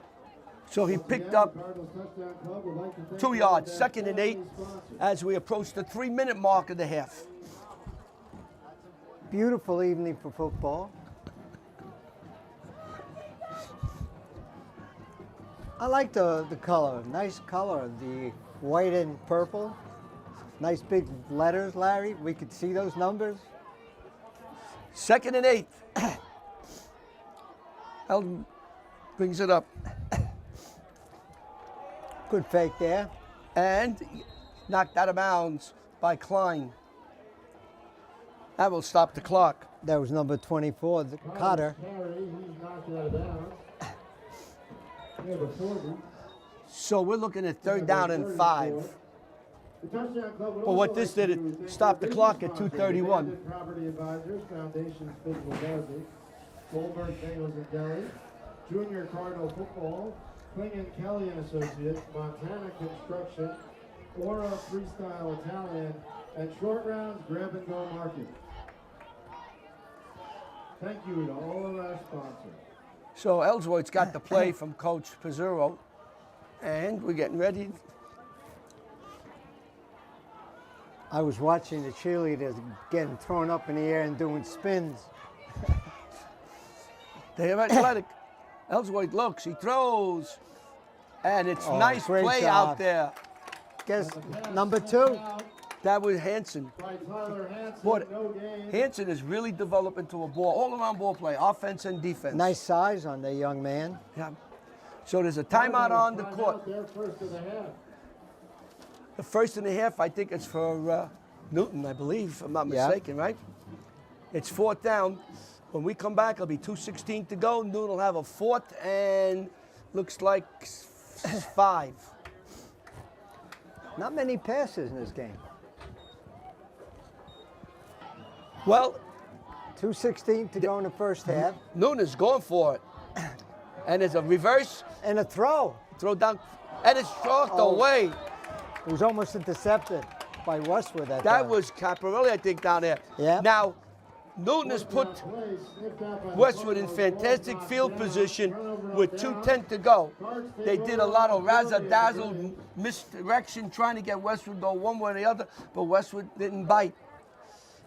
So he picked up Cardinals Touchdown Club would like to thank 2 yards, all second and 8, sponsors. as we approach the 3-minute mark of the half. Beautiful evening for football. I like the color, nice color, the white and purple. Nice big letters, Larry. We could see those numbers. Second and 8. Eldon brings it up. Good fake there. And knocked out of bounds by Klein. That will stop the clock. That was number 24, the Cotter. Carey, he's knocked out of bounds. We have a 40. So we're looking at 3rd down and 5. The Touchdown Club would But what also this like did, to it thank stopped the their clock business at sponsors, 2:31. Abandoned Property Advisors, Foundations Physical Therapy, Goldberg Bagels and Deli, Junior Cardinal Football, Kling & Kelly and Associates, Montana Construction, Aura Freestyle Italian, and Short Rounds Grab and Go Market. Thank you to all of our sponsors. So Ellsworth's got the play from Coach Pizzurro. And we're getting ready. I was watching the cheerleaders getting thrown up in the air and doing spins. They're athletic. Ellsworth looks, he throws. And it's nice great play job. out there. Guess number 2. That was Hanson. By Tyler Hanson, Boy, no gain. Hanson has really developed into a all-around ball play, offense and defense. Nice size on the young man. Yeah. So there's a timeout on the Timeout court. there, first of the half. The 1st and a half, I think it's for Newton, I believe, if I'm not Yeah. mistaken, right? It's 4th down. When we come back, it'll be 2:16 to go. Newton will have a 4th and looks like 5. Not many passes in this game. Well, 2:16 to go in the first half. Newton is going for it. And there's a reverse And a throw. throw down, and it's chalked Oh. away. It was almost intercepted by Westwood that That time. was Caparelli, I think, down there. Yeah. Now, Newton has put Play sniffed out by Westwood in the fantastic ball, field down, position turnover with down. 2:10 to go. They did a lot of razzle-dazzle misdirection, trying to get Westwood to go one way or the other, but Westwood didn't bite.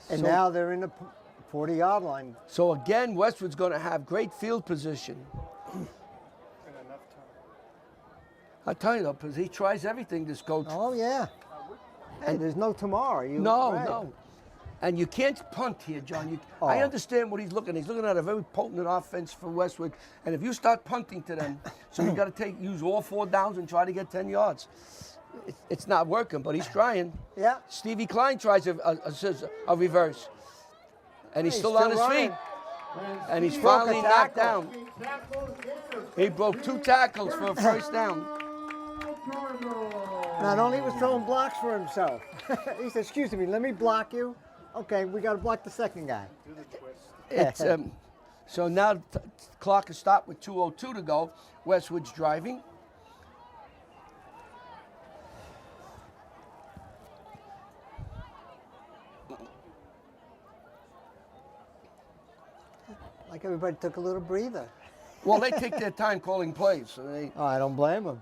And So- now they're in the 40-yard line. So again, Westwood's going to have great field position. And enough time. I tell you though, because he tries everything, this coach. Oh, yeah. Hey, there's no tomorrow. No, right. no. And you can't punt here, John. Oh. I understand what he's looking. He's looking at a very potent offense for Westwood. And if you start punting to them, so you got to use all 4 downs and try to get 10 yards. It's not working, but he's trying. Yeah. Stevie Klein tries a reverse. And he's He's still on his running. feet. And he's Steve finally broke a knocked tackle. down. tackles in He broke 2 tackles for a first down. Cardinals. Not only was throwing blocks for himself. He said, excuse me, let me block you. Okay, we got to block the second guy. Do the twist. It's so now the clock is stopped with 2:02 to go. Westwood's driving. Like everybody took a little breather. Well, they take their time calling plays. So they, Oh, I don't blame him.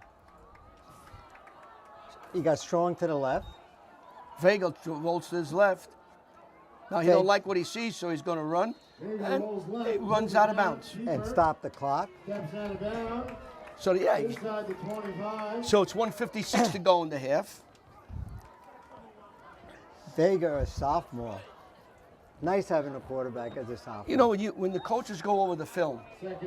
He got Strong to the left. Vega rolls to his left. Now he Okay. don't like what he sees, so he's going to run, Vega and rolls left, it runs out of bounds. And stop the clock. Steps out of bounds. So yeah, Inside the 25. so it's 1:56 to go in the half. Vega, a sophomore. Nice having a quarterback as a sophomore. You know, when the coaches go over the film,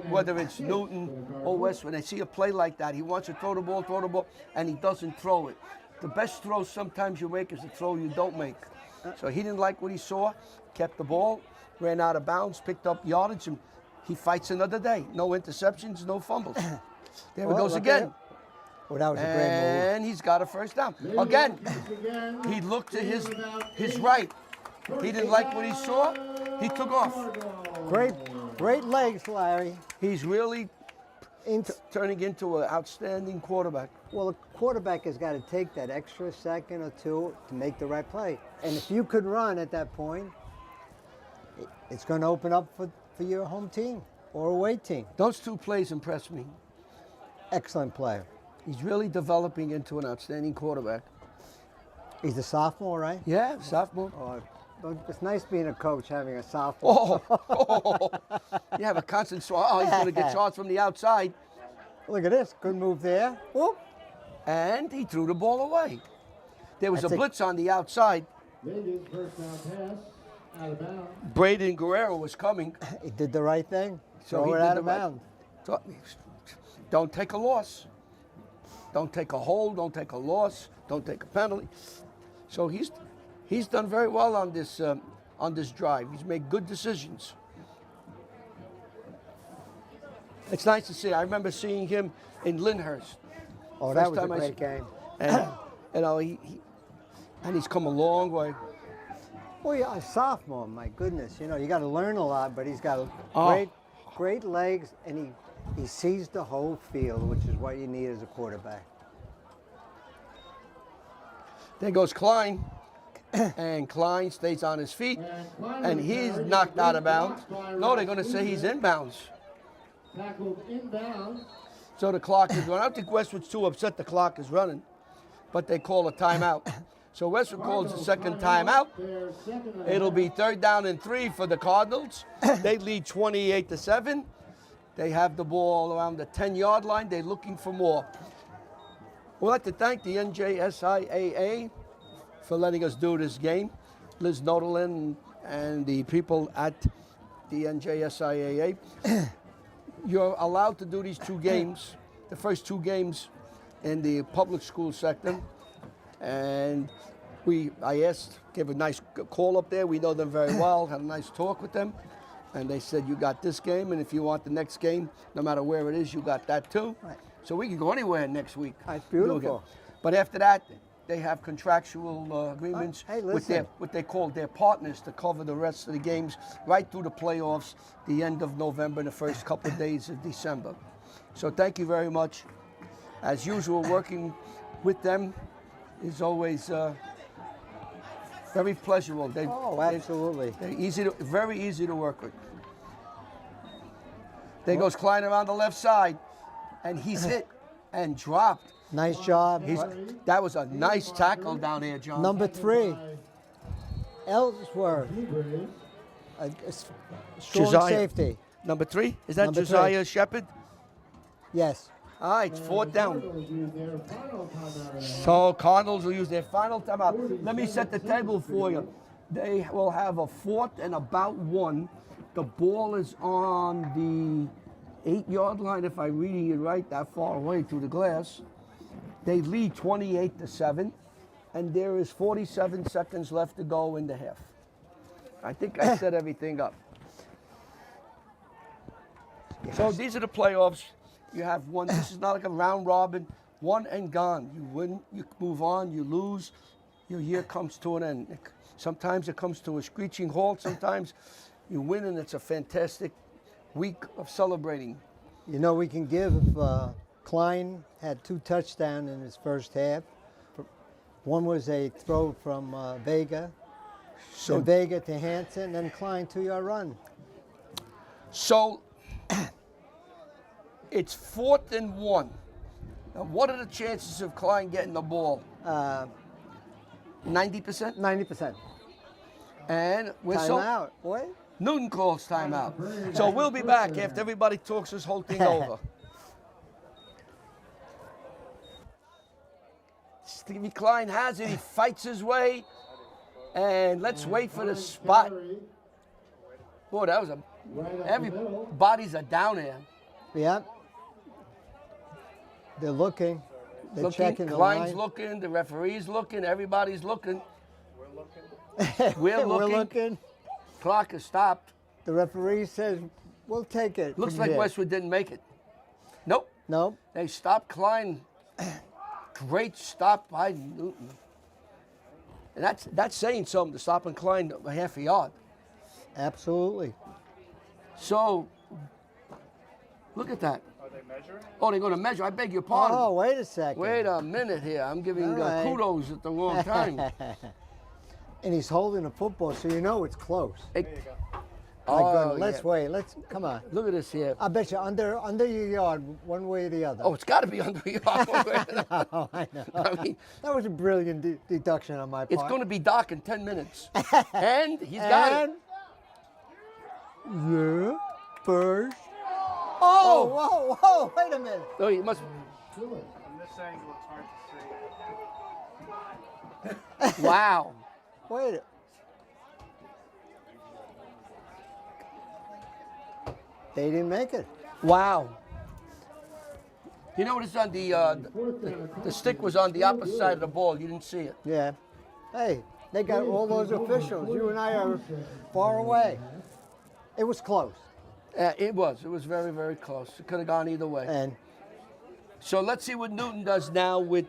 whether it's Newton or Westwood, they see a play like that. He wants to throw the ball, and he doesn't throw it. The best throw sometimes you make is the throw you don't make. So he didn't like what he saw, kept the ball, ran out of bounds, picked up yardage, and he fights another day. No interceptions, no fumbles. There he Well, goes look again. at it. Well, that was a great move. And he's got a first down. Again, he looked to his right. He didn't like what he saw. He took off. Great legs, Larry. He's really Into, turning into an outstanding quarterback. well, a quarterback has got to take that extra second or two to make the right play. And if you could run at that point, it's going to open up for your home team or away team. Those 2 plays impressed me. Excellent player. He's really developing into an outstanding quarterback. He's a sophomore, right? Yeah, sophomore. Oh, it's nice being a coach having a sophomore. You have a constant swat. Oh, he's going to get charged from the outside. Look at this. Good move there. Whoop. And he threw the ball away. There was That's a a- blitz on the outside. Vegas first down pass, out of bounds. Braden Guerrero was coming. He did the right thing. So he Throw it did out the of right- bounds. So, don't take a loss. Don't take a hold. Don't take a loss. Don't take a penalty. So he's done very well on this drive. He's made good decisions. It's nice to see. I remember seeing him in Lyndhurst. Oh, First that was a time I great game. And you know he's come a long way. Well, yeah, a sophomore, my goodness. You know, you got to learn a lot, but he's got Oh. great legs, and he sees the whole field, which is what you need as a quarterback. There goes Klein, and Klein stays on his feet, and he's knocked out of bounds. No, they're going to say he's inbounds. Tackled inbounds. So the clock is running. I don't think Westwood's too upset the clock is running, but they call a timeout. So Westwood calls the second timeout. It'll be 3rd down and 3 for the Cardinals. They lead 28-7. They have the ball around the 10-yard line. They're looking for more. We'd like to thank the NJSIAA for letting us do this game. Liz Nodelin and the people at the NJSIAA. You're allowed to do these 2 games, the first 2 games in the public school sector. And I gave a nice call up there. We know them very well, had a nice talk with them. And they said, you got this game, and if you want the next game, no matter where it is, you got that too. Right. So we can go anywhere next week. That's beautiful. But after that, they have contractual agreements Hey, with listen. what they call their partners to cover the rest of the games right through the playoffs, the end of November and the first couple of days of December. So thank you very much. As usual, working with them is always very pleasurable. Absolutely. They're very easy to work with. There goes Klein around the left side, and he's hit and dropped. Nice job. That was a nice tackle down there, John. Number 3, Ellsworth. A strong Josiah. safety. Number 3, is that Number Josiah Shepard? Yes. All right, it's 4th down. Cardinals use their final timeout. So Cardinals will use their final timeout. Let me set the table for you. They will have a 4th and about 1. The ball is on the 8-yard line, if I'm reading it right, that far away through the glass. They lead 28-7, and there is 47 seconds left to go in the half. I think I set everything up. So these are the playoffs. You have one. This is not like a round robin. One and gone. You win, you move on, you lose. Your year comes to an end. Sometimes it comes to a screeching halt. Sometimes you win, and it's a fantastic week of celebrating. You know, we can give Klein had 2 touchdowns in his first half. One was a throw from Vega. So Vega to Hansen, then Klein 2-yard run. So it's 4th and 1. Now, what are the chances of Klein getting the ball? 90%? 90%. And we're Timeout. What? Newton calls timeout. So we'll be back after everybody talks this whole thing over. Stevie Klein has it. He fights his way. And let's wait for the spot. Boy, that was everybody's are down there. Yeah. They're looking. They're checking the Klein's line. looking. The referee's looking. Everybody's looking. We're looking. looking. Clock is stopped. The referee says, we'll take it. Looks from like here. Westwood didn't make it. Nope. Nope. They stopped Klein. Great stop by Newton. And that's saying something, to stop Klein a half a yard. Absolutely. So, look at that. Are they measuring? Oh, they're going to measure. I beg your pardon. Oh, wait a second. Wait a minute here. I'm giving All right. kudos at the wrong time. And he's holding a football, so you know it's close. Hey, My Oh, goodness, let's yeah. wait. Let's come on. Look at this here. I bet you under your yard, one way or the other. Oh, it's got to be under your arm. Oh, I know. I mean, That was a brilliant deduction on my part. it's going to be dark in 10 minutes. And he's got it. Yeah, first. Oh, whoa, wait a minute. No, he must. From this angle, it's hard to see. Wow. Wait. They didn't make it. Wow. You notice on the stick was on the opposite side of the ball. You didn't see it. Yeah. Hey, they got all those officials. You and I are far away. It was close. It was very, very close. It could have gone either way. And So let's see what Newton does now with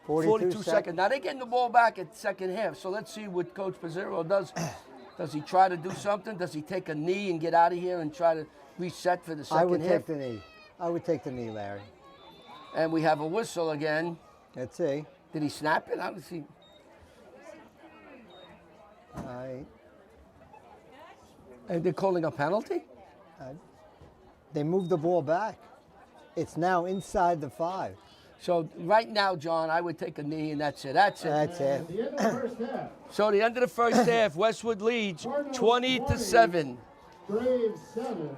42 seconds. Now they're getting the ball back at second half. So let's see what Coach Pizzero does. Does he try to do something? Does he take a knee and get out of here and try to reset for the second half? I would take the knee. I would take the knee, Larry. And we have a whistle again. Let's see. Did he snap it? How does he? And they're calling a penalty? They moved the ball back. It's now inside the 5. So right now, John, I would take a knee and that's it. That's it. That's it. The end of the first half. So the end of the first half, Westwood leads 20-7. Braves 7.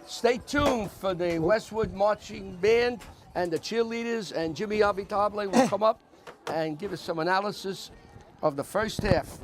Stay tuned for the Westwood marching band and the cheerleaders, and Jimmy Avitable will come up and give us some analysis of the first half.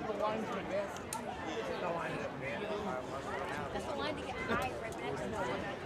That's the line to get high right next to it.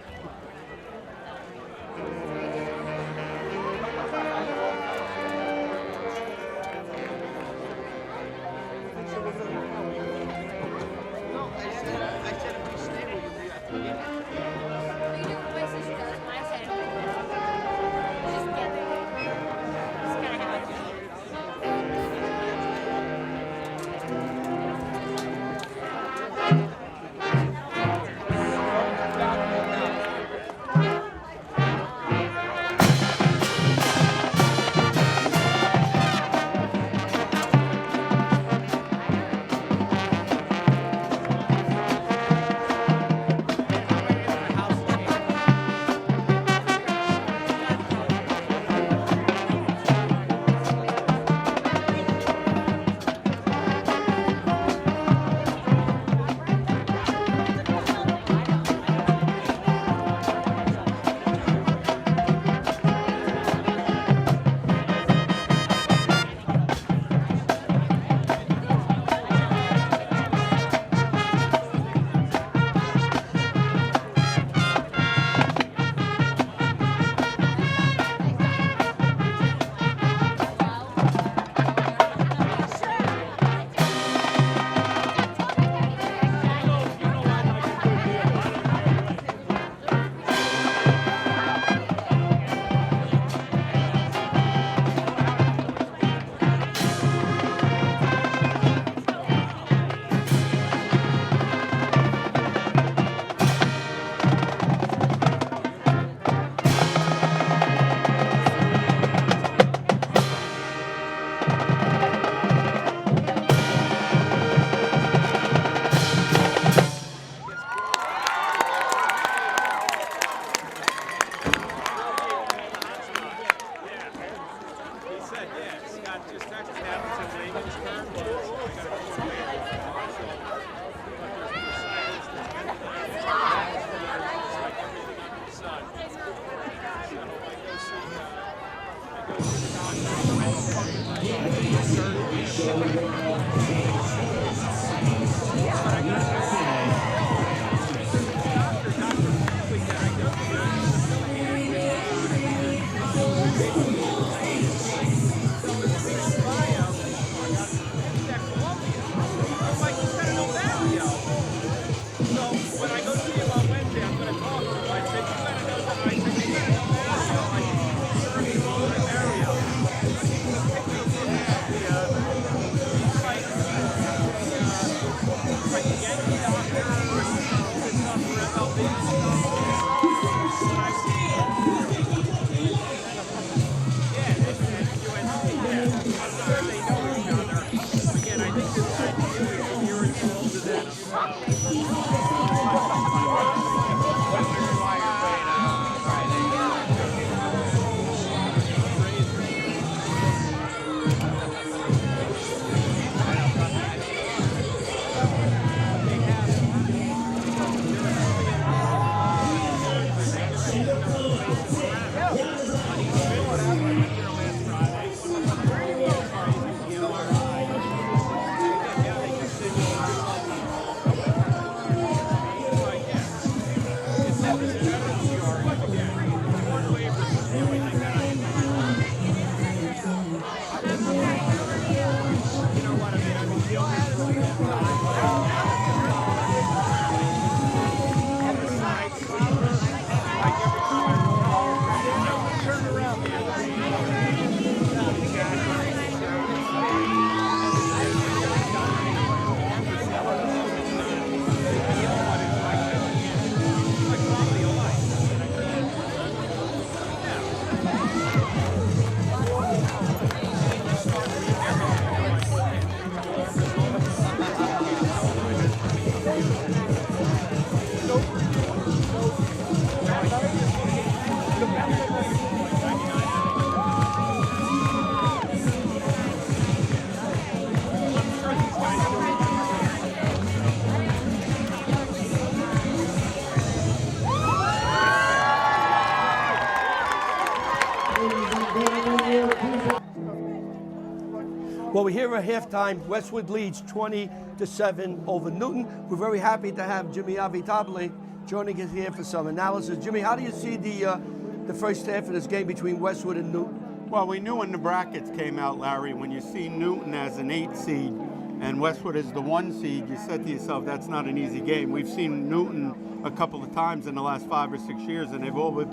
Well, we're here at halftime. Westwood leads 20-7 over Newton. We're very happy to have Jimmy Avitabile joining us here for some analysis. Jimmy, how do you see the first half of this game between Westwood and Newton? Well, we knew when the brackets came out, Larry, when you see Newton as an 8 seed and Westwood as the 1 seed, you said to yourself, that's not an easy game. We've seen Newton a couple of times in the last 5 or 6 years, and they've always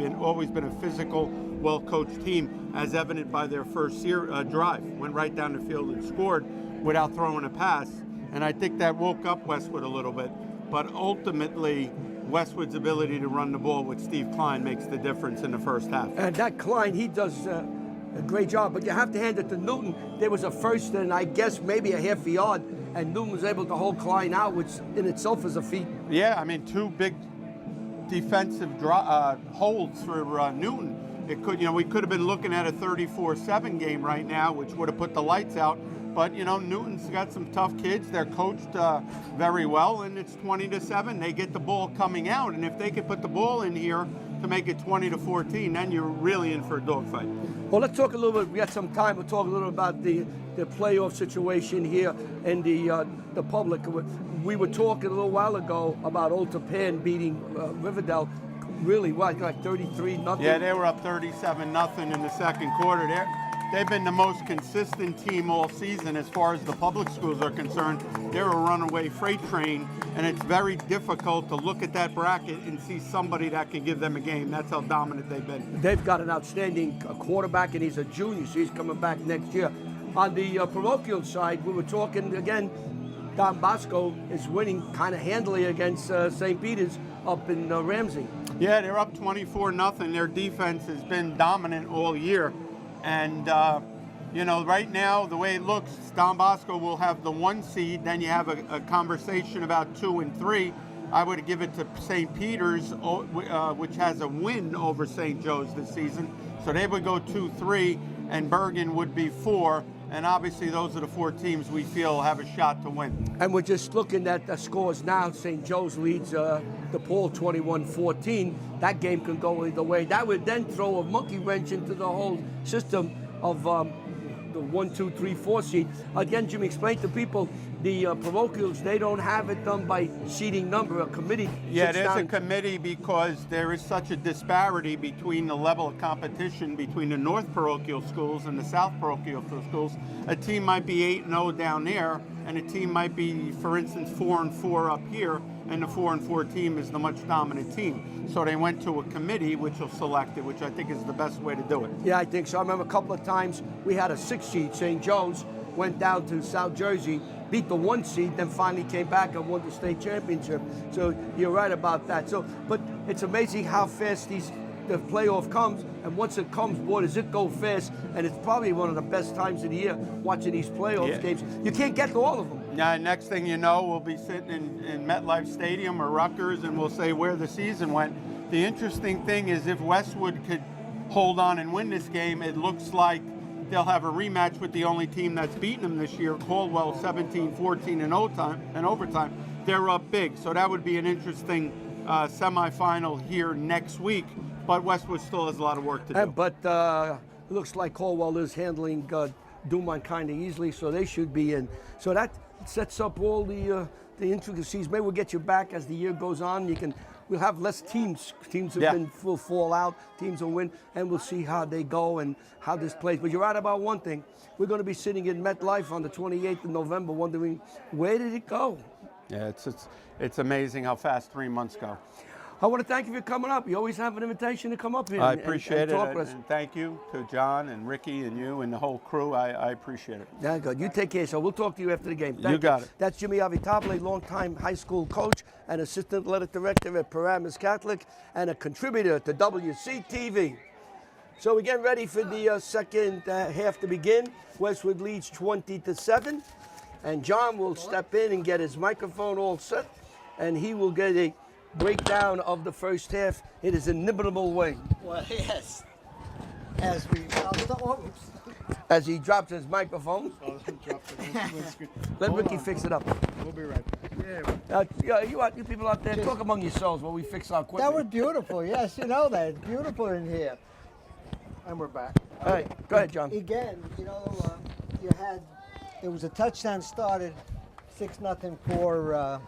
been a physical, well-coached team, as evident by their first drive. Went right down the field and scored without throwing a pass, and I think that woke up Westwood a little bit. But ultimately, Westwood's ability to run the ball with Steve Klein makes the difference in the first half. And that Klein, he does a great job, but you have to hand it to Newton. There was a first and I guess maybe a half a yard, and Newton was able to hold Klein out, which in itself is a feat. Yeah, I mean, 2 big defensive holds for Newton. It could, we could have been looking at a 34-7 game right now, which would have put the lights out. But Newton's got some tough kids. They're coached very well, and it's 20-7. They get the ball coming out, and if they could put the ball in here to make it 20-14, then you're really in for a dogfight. Well, let's talk a little bit. We got some time. We'll talk a little about the playoff situation here and the public. We were talking a little while ago about Old Japan beating Riverdale. Really, what, like 33-0? Yeah, they were up 37-0 in the second quarter. They've been the most consistent team all season as far as the public schools are concerned. They're a runaway freight train, and it's very difficult to look at that bracket and see somebody that can give them a game. That's how dominant they've been. They've got an outstanding quarterback, and he's a junior, so he's coming back next year. On the parochial side, we were talking again, Don Bosco is winning kind of handily against St. Peter's up in Ramsey. Yeah, they're up 24-0. Their defense has been dominant all year. And, right now, the way it looks, Don Bosco will have the 1 seed. Then you have a conversation about 2 and 3. I would give it to St. Peter's, which has a win over St. Joe's this season. So they would go 2-3, and Bergen would be 4. And obviously, those are the 4 teams we feel have a shot to win. And we're just looking at the scores now. St. Joe's leads DePaul 21-14. That game can go either way. That would then throw a monkey wrench into the whole system of the 1, 2, 3, 4 seed. Again, Jimmy, explain to people the parochials, they don't have it done by seeding number, a committee. Yeah, there's a committee because there is such a disparity between the level of competition between the North parochial schools and the South parochial schools. A team might be 8-0 down there, and a team might be, for instance, 4-4 up here, and the 4-4 team is the much dominant team. So they went to a committee which will select it, which I think is the best way to do it. Yeah, I think so. I remember a couple of times we had a 6 seed, St. Joe's, went down to South Jersey, beat the 1 seed, then finally came back and won the state championship. So you're right about that. So, but it's amazing how fast the playoff comes, and once it comes, boy, does it go fast. And it's probably one of the best times of the year watching these playoff games. You can't get to all of them. Yeah, next thing you know, we'll be sitting in MetLife Stadium or Rutgers, and we'll say where the season went. The interesting thing is if Westwood could hold on and win this game, it looks like they'll have a rematch with the only team that's beaten them this year, Caldwell, 17-14 in overtime. They're up big, so that would be an interesting semifinal here next week. But Westwood still has a lot of work to do. But it looks like Caldwell is handling Dumont kind of easily, so they should be in. So that sets up all the intricacies. Maybe we'll get you back as the year goes on. We'll have less teams. Teams will fall out. Teams will win, and we'll see how they go and how this plays. But you're right about one thing. We're going to be sitting in MetLife on the 28th of November, wondering where did it go? Yeah, it's amazing how fast 3 months go. I want to thank you for coming up. You always have an invitation to come up here. I appreciate and talk with us. And thank you to John and Ricky and you and the whole crew. I appreciate it. Yeah, good. You take care. So we'll talk to you after the game. Thank you got it. That's Jimmy Avitabile, longtime high school coach and assistant athletic director at Paramus Catholic and a contributor to WCTV. So we're getting ready for the second half to begin. Westwood leads 20-7. And John will step in and get his microphone all set, and he will get a breakdown of the first half in his inimitable way. Well, yes. As he drops his microphone. Let Ricky fix it up. We'll be right back. You people out there, talk among yourselves while we fix our equipment. That was beautiful. Yes, you know that. It's beautiful in here. And we're back. All right, go ahead, John. Again, you had it was a touchdown started, 6-0 for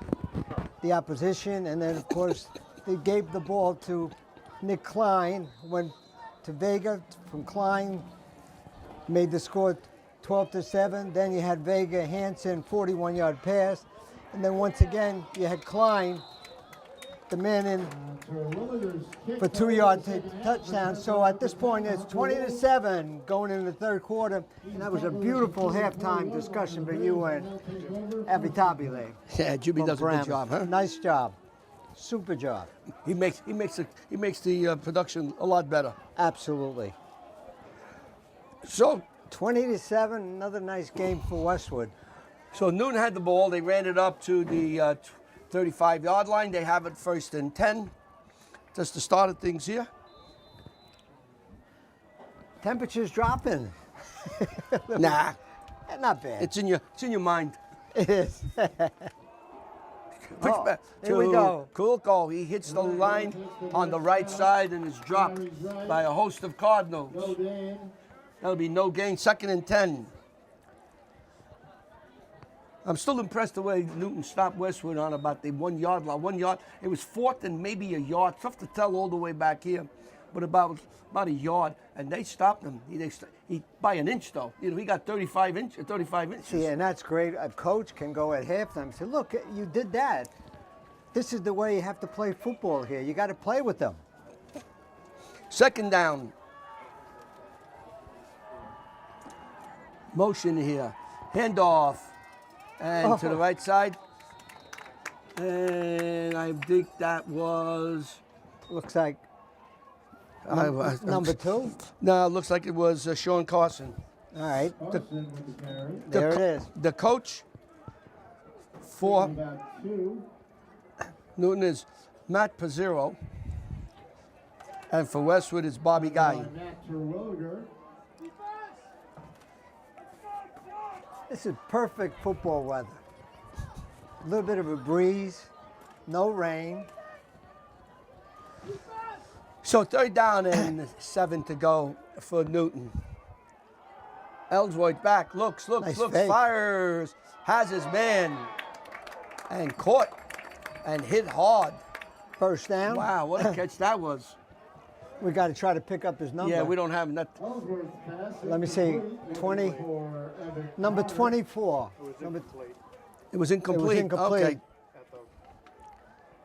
the opposition, and then of course they gave the ball to Nick Klein, went to Vega from Klein, made the score 12-7. Then you had Vega Hansen 41-yard pass, and then once again you had Klein, the man in for 2-yard touchdown. So at this point it's 20-7 going into the third quarter, and that was a beautiful halftime discussion for you and Avitabile. Yeah, Jimmy does a good job, huh? Nice job, super job. He makes the production a lot better. Absolutely. So 20-7, another nice game for Westwood. So Newton had the ball. They ran it up to the 35-yard line. They have it 1st and 10. Just the start of things here. Temperature's dropping. Nah, Not bad. it's in your mind. It is. Push back here we go. Kulko. He hits the line on the right side and is dropped by a host of Cardinals. No gain. That'll be no gain. 2nd and 10. I'm still impressed the way Newton stopped Westwood on about the 1 yard line. 1 yard. It was 4th and maybe a yard. Tough to tell all the way back here, but about a yard, and they stopped him. He by an inch though. You know, he got 35 inches. See, and that's great. A coach can go at halftime and say, look, you did that. This is the way you have to play football here. You got to play with them. 2nd down. Motion here. Handoff. And to the right side. And I think that was... Looks like number 2. No, it looks like it was Sean Carson. All right. Carson with the carry. There it is. The coach for Back 2. Newton is Matt Pizzero. And for Westwood is Bobby Guy. Matt Terwilliger. This is perfect football weather. A little bit of a breeze, no rain. So 3rd down and 7 to go for Newton. Ellsworth back, looks, Nice fake. fires, has his man, and caught and hit hard. First down. Wow, what a catch that was. We got to try to pick up his number. Yeah, we don't have that. Ellsworth's pass. Let me see. 20. For Evan Number Connor. 24. It was incomplete. incomplete. Okay.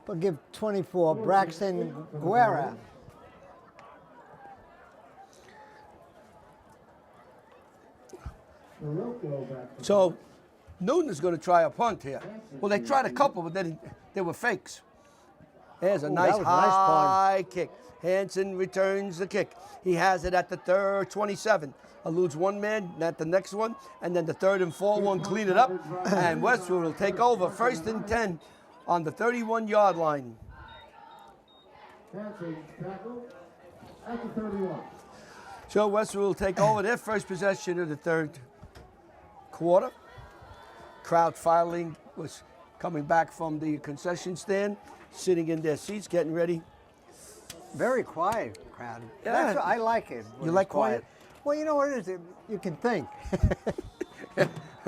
But give 24. Braxton Guerra. Terwilliger back to So Newton is going to try a punt here. Well, they tried a couple, but then they were fakes. There's a nice that was a nice punt. high kick. Hansen returns the kick. He has it at the 27. Eludes one man, at the next one, and then the 3rd and 4 one, clean it up, and Westwood will take over 1st and 10 on the 31-yard line. Hansen tackle at the 31. So Westwood will take over their first possession of the 3rd quarter. Crowd filing was coming back from the concession stand, sitting in their seats, getting ready. Very quiet crowd. Yeah. That's what I like it. when You it's like quiet? Well, you know what it is? You can think.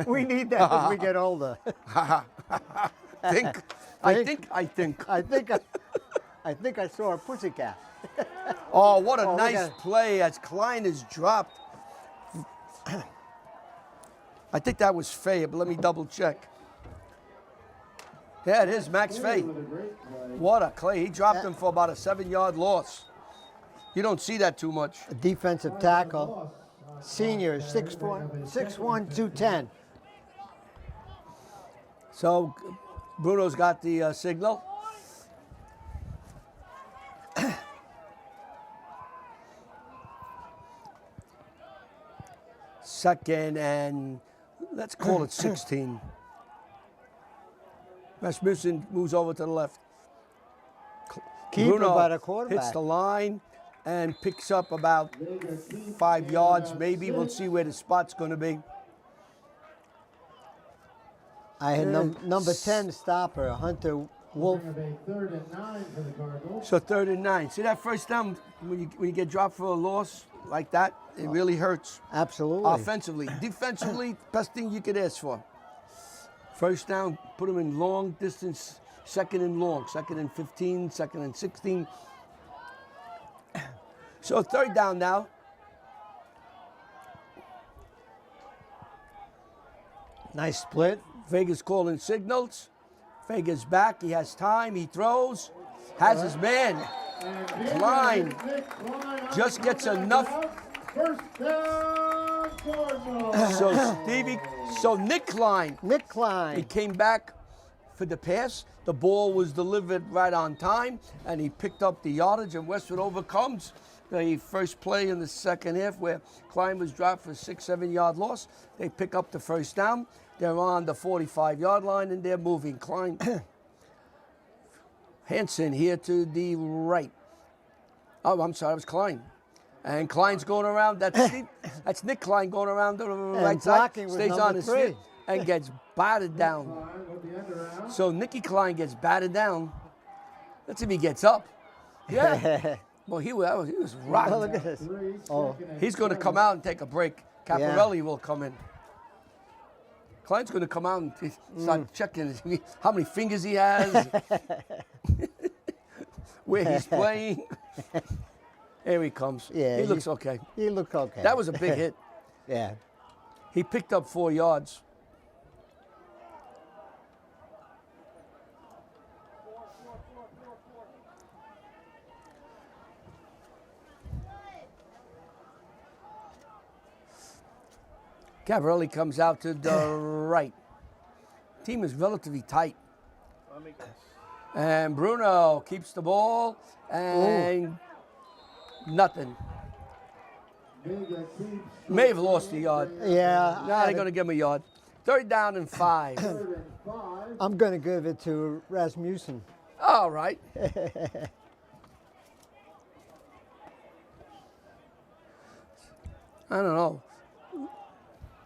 We need that as we get older. Think. I think. I think I saw a pussycat. Oh, what a Oh, look nice at it. play as Klein is dropped. I think that was Fay, but let me double check. Yeah, it is Max Fay. With a great play. What a play. He dropped him for about a 7-yard loss. You don't see that too much. A defensive tackle. Senior, 6'1", 210. So Bruno's got the signal. Second and let's call it 16. Rasmussen moves over to the left. Keeper by the quarterback. hits the line and picks up about 5 yards. Maybe we'll see where the spot's going to be. I had number 10 stopper, Hunter Wolf. Bring up a 3rd and 9 for the Cardinals. So 3rd and 9. See that first down when you get dropped for a loss like that, it really hurts. Absolutely. Offensively. Defensively, best thing you could ask for. First down, put them in long distance, second and long, second and 15, second and 16. So third down now. Nice split. Vega's calling signals. Vega's back. He has time. He throws. Has his man. Klein just gets enough. First down, Cardinals. So Nick Klein. Nick Klein. He came back for the pass. The ball was delivered right on time, and he picked up the yardage, and Westwood overcomes the first play in the second half where Klein was dropped for a 6-7 yard loss. They pick up the first down. They're on the 45-yard line, and they're moving. Klein. Hansen here to the right. Oh, I'm sorry, it was Klein. And Klein's going around. That's Nick Klein going around the right side. Stays on his feet and gets battered down. So Nicky Klein gets battered down. Let's see if he gets up. Yeah. Well, he was rocked. Oh, look at this. Oh. He's going to come out and take a break. Caparelli will come in. Klein's going to come out and start checking how many fingers he has, where he's playing. Here he comes. Yeah, he looks okay. He looked okay. That was a big hit. Yeah. He picked up 4 yards. Cavarelli comes out to the right. Team is relatively tight. And Bruno keeps the ball and nothing. May have lost a yard. Yeah. Now they're going to give him a yard. Third down and 5. I'm going to give it to Rasmussen. All right. I don't know.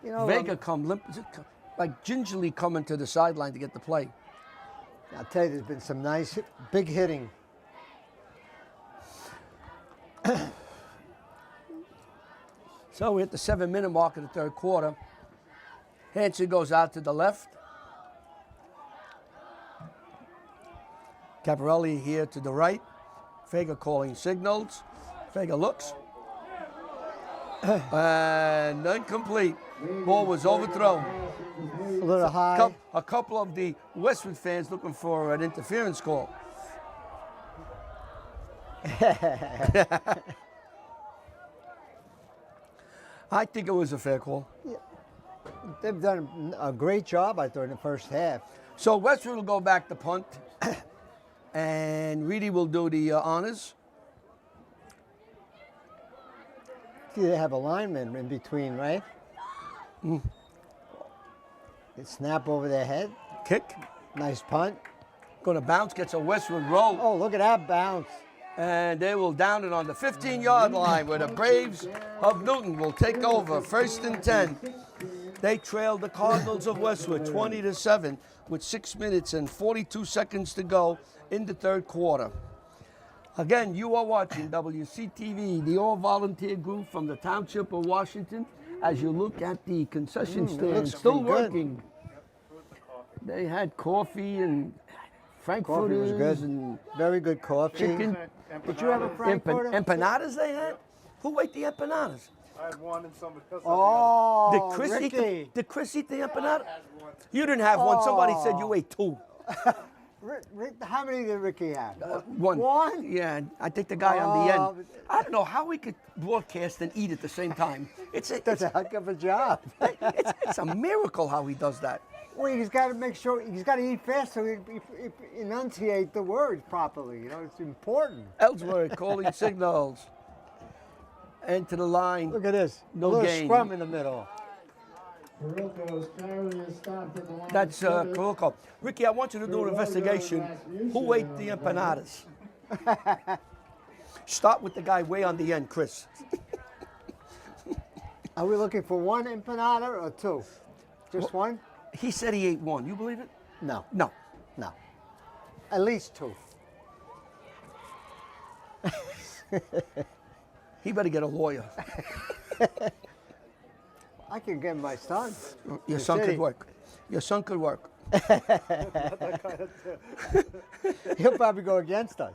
You know, Vega come limp, like gingerly coming to the sideline to get the play. I'll tell you, there's been some nice big hitting. So we're at the 7-minute mark of the third quarter. Hansen goes out to the left. Caparelli here to the right. Vega calling signals. Vega looks. And incomplete. Ball was overthrown. A little high. A couple of the Westwood fans looking for an interference call. I think it was a fair call. Yeah. They've done a great job, I thought, in the first half. So Westwood will go back to punt, and Reedy will do the honors. See, they have a lineman in between, right? They snap over their head. Kick. Nice punt. Going to bounce, gets a Westwood roll. Oh, look at that bounce. And they will down it on the 15-yard line where the Braves of Newton will take over. 1st and 10. They trailed the Cardinals of Westwood 20-7 with 6 minutes and 42 seconds to go in the third quarter. Again, you are watching WCTV, the all-volunteer group from the Township of Washington, as you look at the concession stand, still working. They had coffee and frankfurters good. and very good coffee. chicken. Did you have a frankfurter? Empanadas they had? Who ate the empanadas? I had one and some because Oh, Did Chris Ricky. did Chris eat the empanada? You didn't have one. Somebody said you ate 2. How many did Ricky have? 1. One? Yeah, I think the guy on the Oh. end. I don't know how we could broadcast and eat at the same time. That's a heck of a job. It's a miracle how he does that. Well, he's got to make sure, he's got to eat fast so he enunciate the words properly. You know, it's important. Ellsworth calling signals. And to the line. Look at this. No a little gain. scrum in the middle. Carilco's carry is stopped at the line. That's Carilco. Ricky, I want you to do an investigation. Who ate the empanadas? Start with the guy way on the end, Chris. Are we looking for 1 empanada or 2? Just one? He said he ate 1. You believe it? No. No. No. At least 2. He better get a lawyer. I can get my son. Your The son city. could work. Your son could work. He'll probably go against us.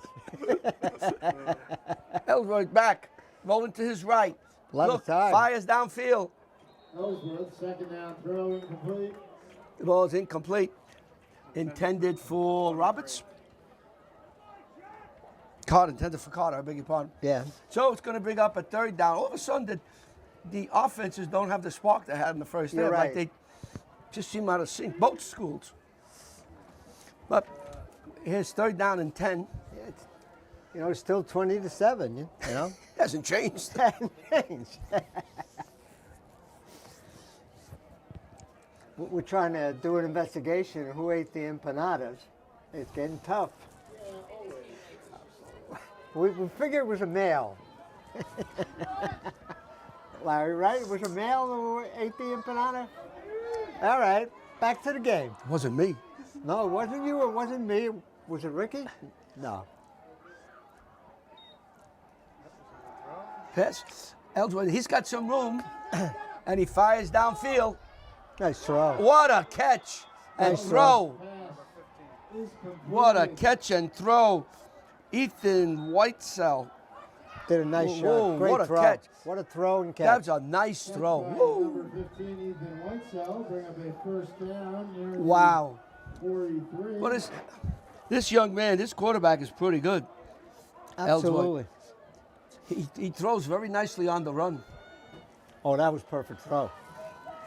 Ellsworth back, rolling to his right. A lot of Look, time. fires downfield. Ellsworth, second down throw, incomplete. The ball is incomplete. Intended for Roberts. Carter, intended for Carter, I beg your pardon. Yeah. So it's going to bring up a third down. All of a sudden, the offenses don't have the spark they had in the first You're half. right. Like they just seem out of sync, both schools. But here's third down and 10. It's, you know, it's still 20-7. You know, Hasn't changed. hasn't changed. We're trying to do an investigation of who ate the empanadas. It's getting tough. We figured it was a male. Larry, right? It was a male who ate the empanada? All right, back to the game. It wasn't me. No, it wasn't you, it wasn't me. Was it Ricky? No. Pass. Ellsworth, he's got some room, and he fires downfield. Nice throw. What a catch and Nice throw. Pass is complete. What a catch and throw. Ethan Whitesell. Did a nice Whoa, shot. Great what a throw. catch. What a throw and catch. That was a nice Catch throw. by Woo. number 15, Ethan Whitesell, bring up a first down near the Wow. 43. What is this young man? This quarterback is pretty good. Absolutely. He throws very nicely on the run. Oh, that was perfect throw.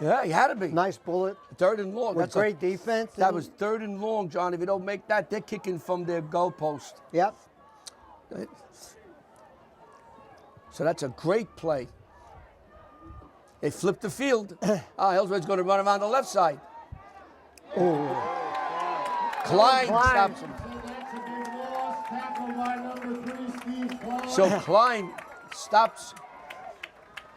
Yeah, he had to be. Nice bullet. Third and long. With great defense. That was third and long, John. If you don't make that, they're kicking from their goalpost. Yep. So that's a great play. They flipped the field. Ellsworth's going to run around the left side. Klein stops him. So that's a big loss. Tackle by number 3, Steve Klein. So Klein stops.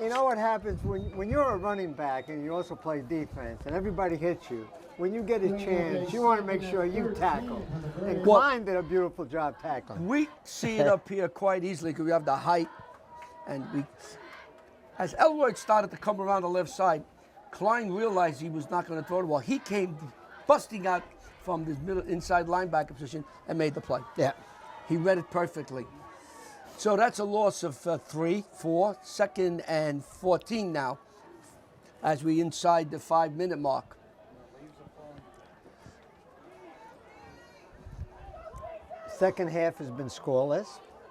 You know what happens when you're a running back and you also play defense and everybody hits you, when you get a chance, you want to make sure you tackle. And Well- Klein did a beautiful job tackling. We see it up here quite easily because we have the height. And as Ellsworth started to come around the left side, Klein realized he was not going to throw the ball. He came busting out from the middle inside linebacker position and made the play. Yeah. He read it perfectly. So that's a loss of 3, 4, second and 14 now as we inside the 5-minute mark. Second half has been scoreless.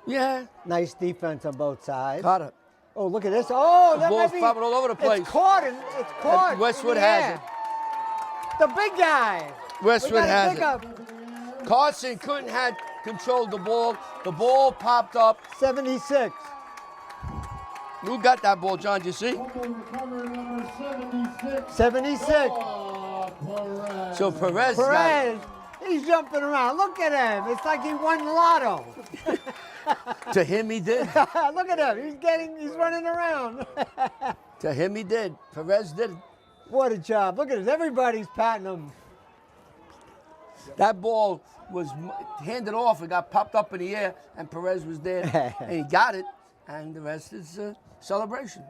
Yeah, Nice defense on both sides. Carter. Oh, look at this. Oh, The that ball's might be, flopping all over the place. It's caught. It's caught. And Westwood in the has air. it. The big guy. Westwood We got a has it. pickup. Carson couldn't have controlled the ball. The ball popped up. 76. Who got that ball, John? Did you see? Fumble recovery number 76. 76. Oh, Perez. So Perez got Perez. He's jumping around. Look at him. It's like he won lotto. it. To him, he did. Look at him. He's running around. To him, he did. Perez did it. What a job. Look at this. Everybody's patting him. That ball was handed off. It got popped up in the air, and Perez was there, and he got it. And the rest is celebration.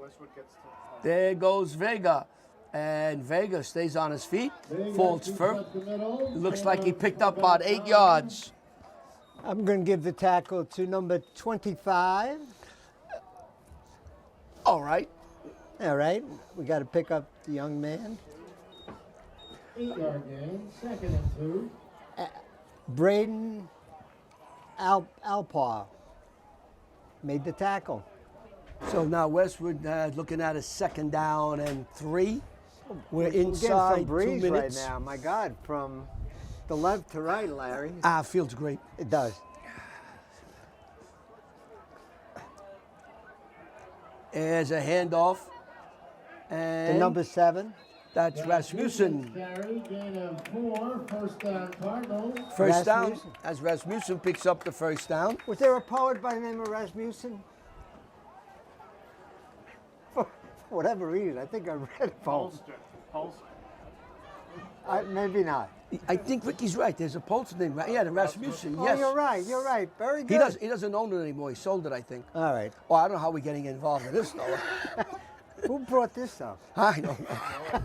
Westwood gets to. There goes Vega. And Vega stays on his feet, Vega falls keeps firm. up the middle. Looks like he picked up about 8 yards. I'm going to give the tackle to number 25. All right. All right. We got to pick up the young man. 8-yard gain, second and 2. Braden Alpar made the tackle. So now Westwood looking at a second down and 3. We're We're getting inside some 2 breeze right minutes. now. My God, from the left to right, Larry. Feels great. It does. There's a handoff. The And number 7. that's Rasmussen. Carry, gain of 4, first down Cardinals. First down, Rasmussen. as Rasmussen picks up the first down. Was there a poet by the name of Rasmussen? For whatever reason, I think I read a poem. Holster. Maybe not. I think Ricky's right. There's a Polish name, right? Yeah, the Rasmussen. Oh, Yes. you're right. You're right. Very good. He doesn't own it anymore. He sold it, I think. All right. Oh, I don't know how we're getting involved in this, though. Who brought this up? I don't know.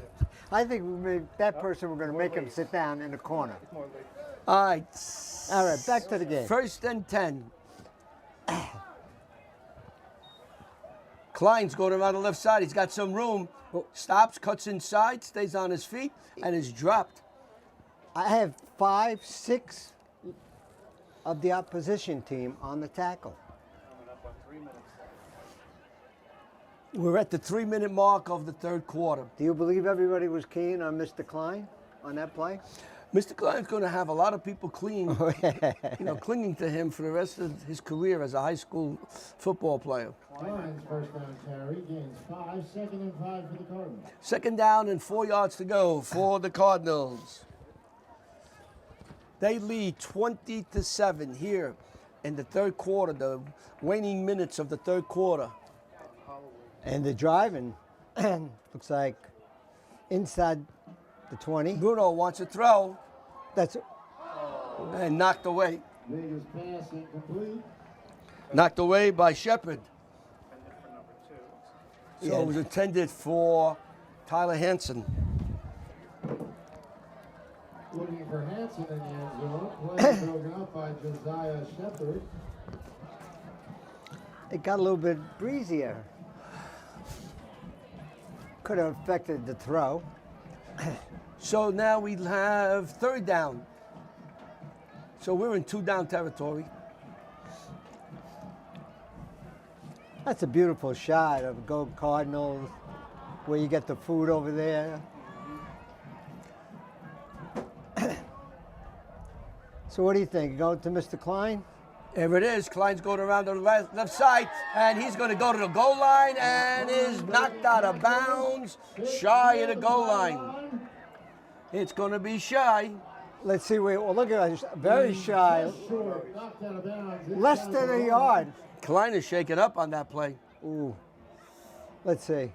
I think that person, we're going to make him sit down in the corner. All right. All right, back to the game. 1st and 10. Klein's going around the left side. He's got some room. Stops, cuts inside, stays on his feet, and is dropped. I have 5, 6 of the opposition team on the tackle. We're at the 3-minute mark of the 3rd quarter. Do you believe everybody was keen on Mr. Klein on that play? Mr. Klein's going to have a lot of people clinging to him for the rest of his career as a high school football player. Klein's first down carry gains 5, 2nd and 5 for the Cardinals. 2nd down and 4 yards to go for the Cardinals. They lead 20-7 here in the 3rd quarter, the waning minutes of the 3rd quarter. And the driving looks like inside the 20. Bruno wants to throw That's and knocked away. Vega's pass incomplete. Knocked away by Shepard. So Yeah. it was intended for Tyler Hansen. Looking for Hanson in the end zone. Play broken up by Josiah Shepard. It got a little bit breezier. Could have affected the throw. So now we have 3rd down. So we're in 2-down territory. That's a beautiful shot of Go Cardinals, where you get the food over there. So what do you think? Go to Mr. Klein? There it is. Klein's going around the left side, and he's going to go to the goal line and is knocked out of bounds, shy of the goal line. It's going to be shy. Let's see. Well, look at that. Very shy. Short, knocked out of bounds. Less than a yard. Klein is shaken up on that play. Ooh. Let's see.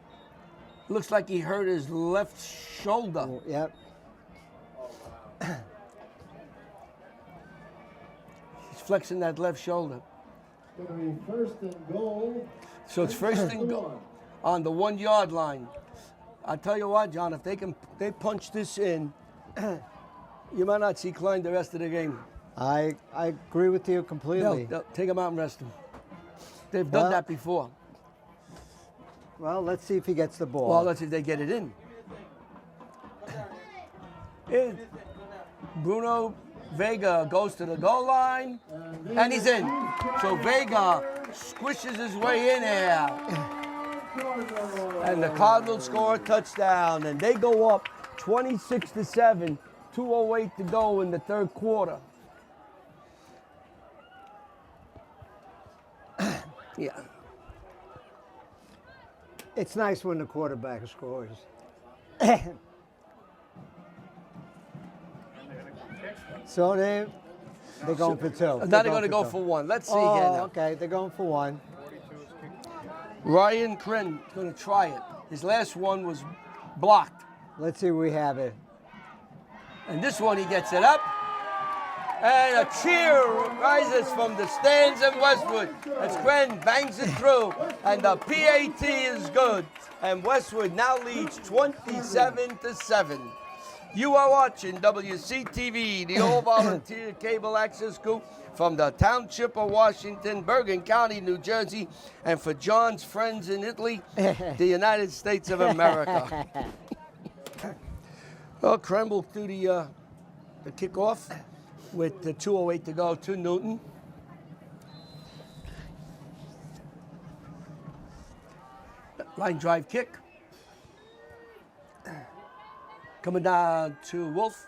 Looks like he hurt his left shoulder. Ooh, yep. He's flexing that left shoulder. Going to be 1st and goal. So it's 1st and goal on the 1-yard line. I tell you what, John, if they punch this in, you might not see Klein the rest of the game. I agree with you completely. They'll take him out and rest him. They've done that before. Well, let's see if he gets the ball. Well, let's see if they get it in. Bruno Vega goes to the goal line, and he's in. So Vega squishes his way in there. And the Cardinals score a touchdown, and they go up 26-7, 2:08 to go in the 3rd quarter. Yeah. It's nice when the quarterback scores. So they're going for 2. Now they're going to go for 1. Let's see here now. Okay, they're going for 1. Ryan Kren is going to try it. His last one was blocked. Let's see, we have it. And this one, he gets it up. And a cheer rises from the stands in Westwood as Kren bangs it through. And the PAT is good. And Westwood now leads 27-7. You are watching WCTV, the all-volunteer cable access group from the Township of Washington, Bergen County, New Jersey, and for John's friends in Italy, the United States of America. Well, Kren will do the kickoff with the 2:08 to go to Newton. Line drive kick. Coming down to Wolf.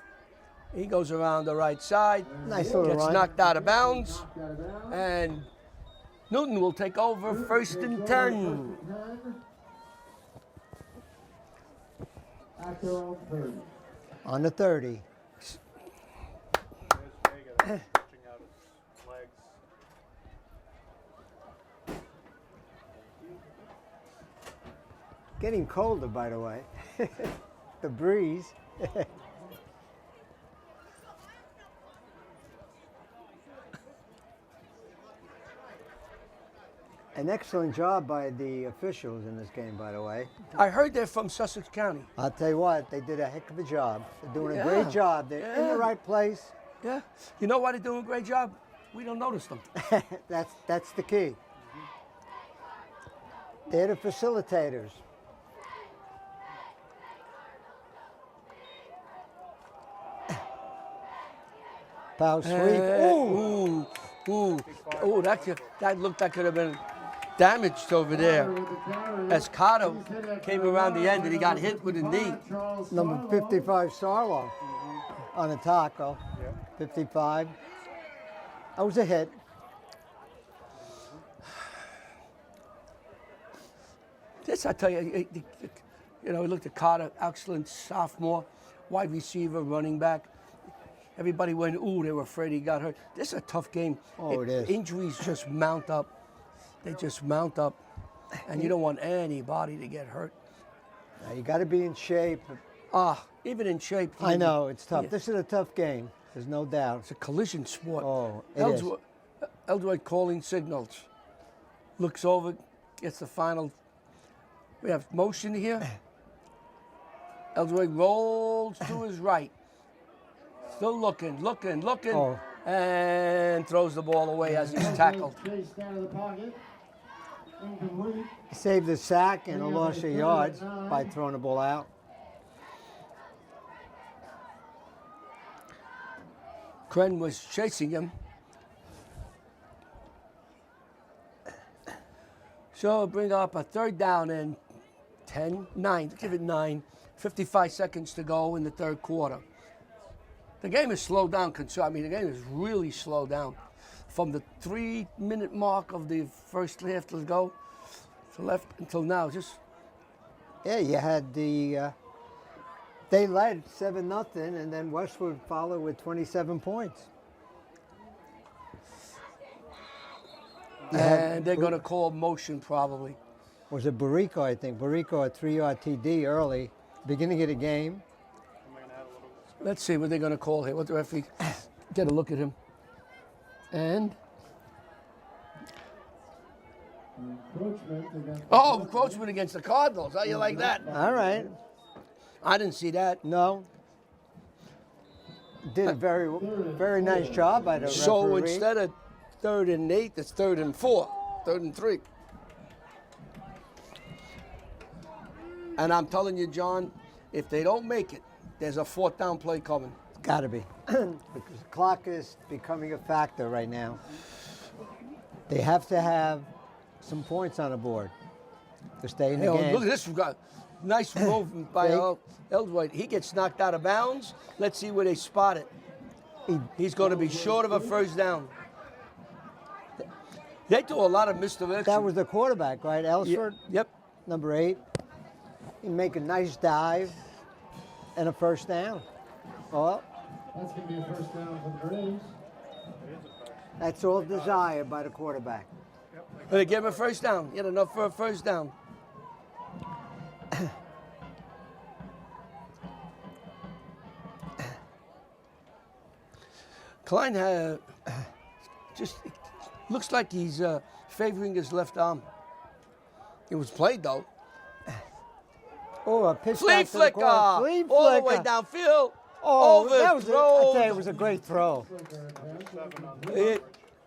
He goes around the right side. Nice little Gets run. knocked out of bounds. And Newton will take over 1st and 10. At their own 30. On the 30. There's Vega stretching out his legs. Getting colder, by the way. The breeze. An excellent job by the officials in this game, by the way. I heard they're from Sussex County. I'll tell you what, they did a heck of a job. They're doing a great Yeah, job. They're in yeah. the right place. Yeah. You know why they're doing a great job? We don't notice them. That's the key. They're the facilitators. Power sweep. Ooh, that looked like could have been damaged over there. As Carter came around the end and he got hit with a knee. Number 55, Sarlo, on a taco. 55. That was a hit. This, I tell you, we looked at Carter, excellent sophomore, wide receiver, running back. Everybody went, ooh, they were afraid he got hurt. This is a tough game. Oh, it is. Injuries just mount up. They just mount up, and you don't want anybody to get hurt. Now, you got to be in shape. Even in shape. I know, it's tough. Yeah. This is a tough game. There's no doubt. It's a collision sport. Oh, it is. Eldroyd calling signals. Looks over, gets the final. We have motion here. Eldroyd rolls to his right. Still looking, Oh. and throws the ball away as he's tackled. He saved the sack and a loss of yards by throwing the ball out. Kren was chasing him. So bring up a third down and 9, give it 9. 55 seconds to go in the third quarter. The game is slowed down. The game is really slowed down. From the 3-minute mark of the first half to go, to left until now, Yeah, you had the. They led 7-0, and then Westwood followed with 27 points. and they're going to call motion probably. Was it Barico, I think. Barico, a 3-yard TD early, beginning of the game. Let's see what they're going to call here. What the referee, get a look at him. And, encroachment against the Cardinals. How you like that? All right. I didn't see that. No. Did a very, very nice job by the referee. So instead of 3rd and 8, it's 3rd and 4, 3rd and 3. And I'm telling you, John, if they don't make it, there's a 4th down play coming. Got to be. Because the clock is becoming a factor right now. They have to have some points on the board to stay in the game. Look at this. We've got nice movement by Eldroyd. He gets knocked out of bounds. Let's see where they spot it. He's going to be short of a 1st down. They do a lot of misdirection. That was the quarterback, right? Ellsford? Yep. Number 8. He make a nice dive and a 1st down. Oh, That's going to be a 1st down for the Braves. that's all desired by the quarterback. They gave him a 1st down. He had enough for a 1st down. Klein just looks like he's favoring his left arm. It was played though. Oh, a pitch Flea back to the flicker corner. Flea all the way flicker. downfield. Oh, that was Overthrown. I tell you, it was a great throw.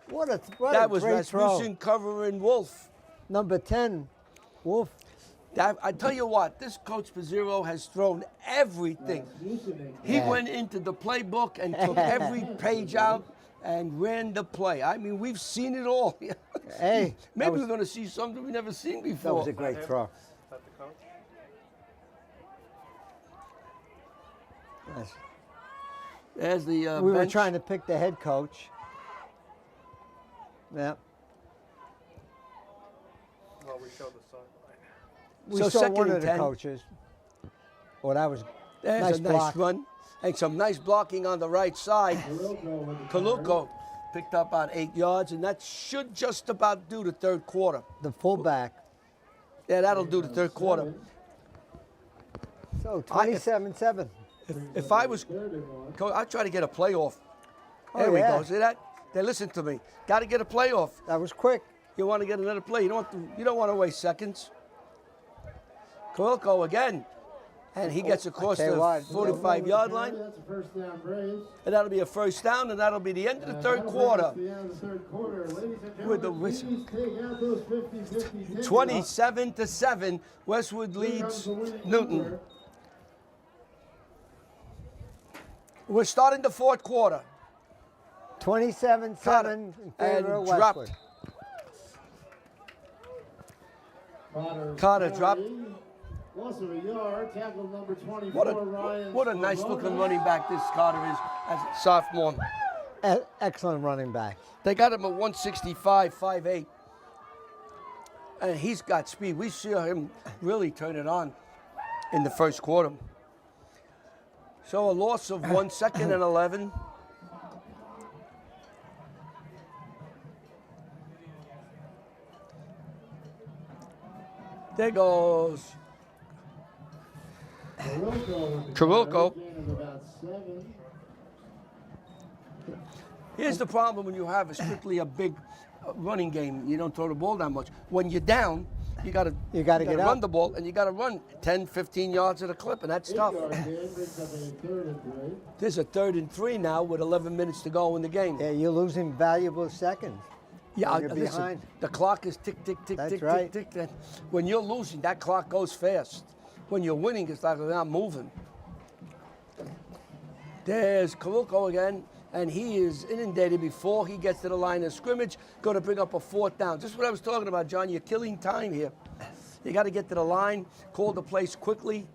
What a That was great throw. Rasmussen covering Wolf. Number 10, Wolf. I tell you what, this Coach Pizzero has thrown everything. He went into the playbook and took every page out and ran the play. I mean, we've seen it all. Hey, Maybe we're going to see something we've never seen before. that was a great throw. Is that the coach? Yes. There's the We were bench. trying to pick the head coach. Yeah. Well, we showed the sideline. We So saw second one and of the 10. coaches. Oh, that was There's nice a nice block. run. And some nice blocking on the right side. Kaluko picked up about 8 yards, and that should just about do the third quarter. The fullback. Yeah, that'll do the third quarter. So 27-7. If I was coach, I'd try to get a playoff. Oh, There we yeah. go. See that? They listen to me. Got to get a playoff. That was quick. You want to get another play. You don't want to waste seconds. Coelho again. And he gets across the 45-yard line. That's a first down, Braves. And that'll be a first down, and that'll be the end of the third quarter. The end of the third quarter. Ladies and With the gentlemen, whistle. please take out those 50-50 tickets. 27-7, Westwood leads Newton. We're starting the fourth quarter. 27-7 in favor of dropped. Westwood. Carter dropped. Loss of a yard, tackle number 24, Ryan. What a nice looking running back this Carter is as a sophomore. Excellent running back. They got him at 165, 5'8". And he's got speed. We saw him really turn it on in the first quarter. So a loss of 1 second and 11. There goes Carolco. Here's the problem when you have strictly a big running game. You don't throw the ball that much. When you're down, you got to get run up. the ball, and you got to run 10, 15 yards at a clip, and that's tough. There's a 3rd and 3 now with 11 minutes to go in the game. Yeah, you're losing valuable seconds. Yeah, you're listen, behind. the clock is tick, tick, tick, That's tick, right. tick, tick. When you're losing, that clock goes fast. When you're winning, it's like they're not moving. There's Carolco again, and he is inundated before he gets to the line of scrimmage, going to bring up a 4th down. Just what I was talking about, John. You're killing time here. You got to get to the line, call the plays quickly.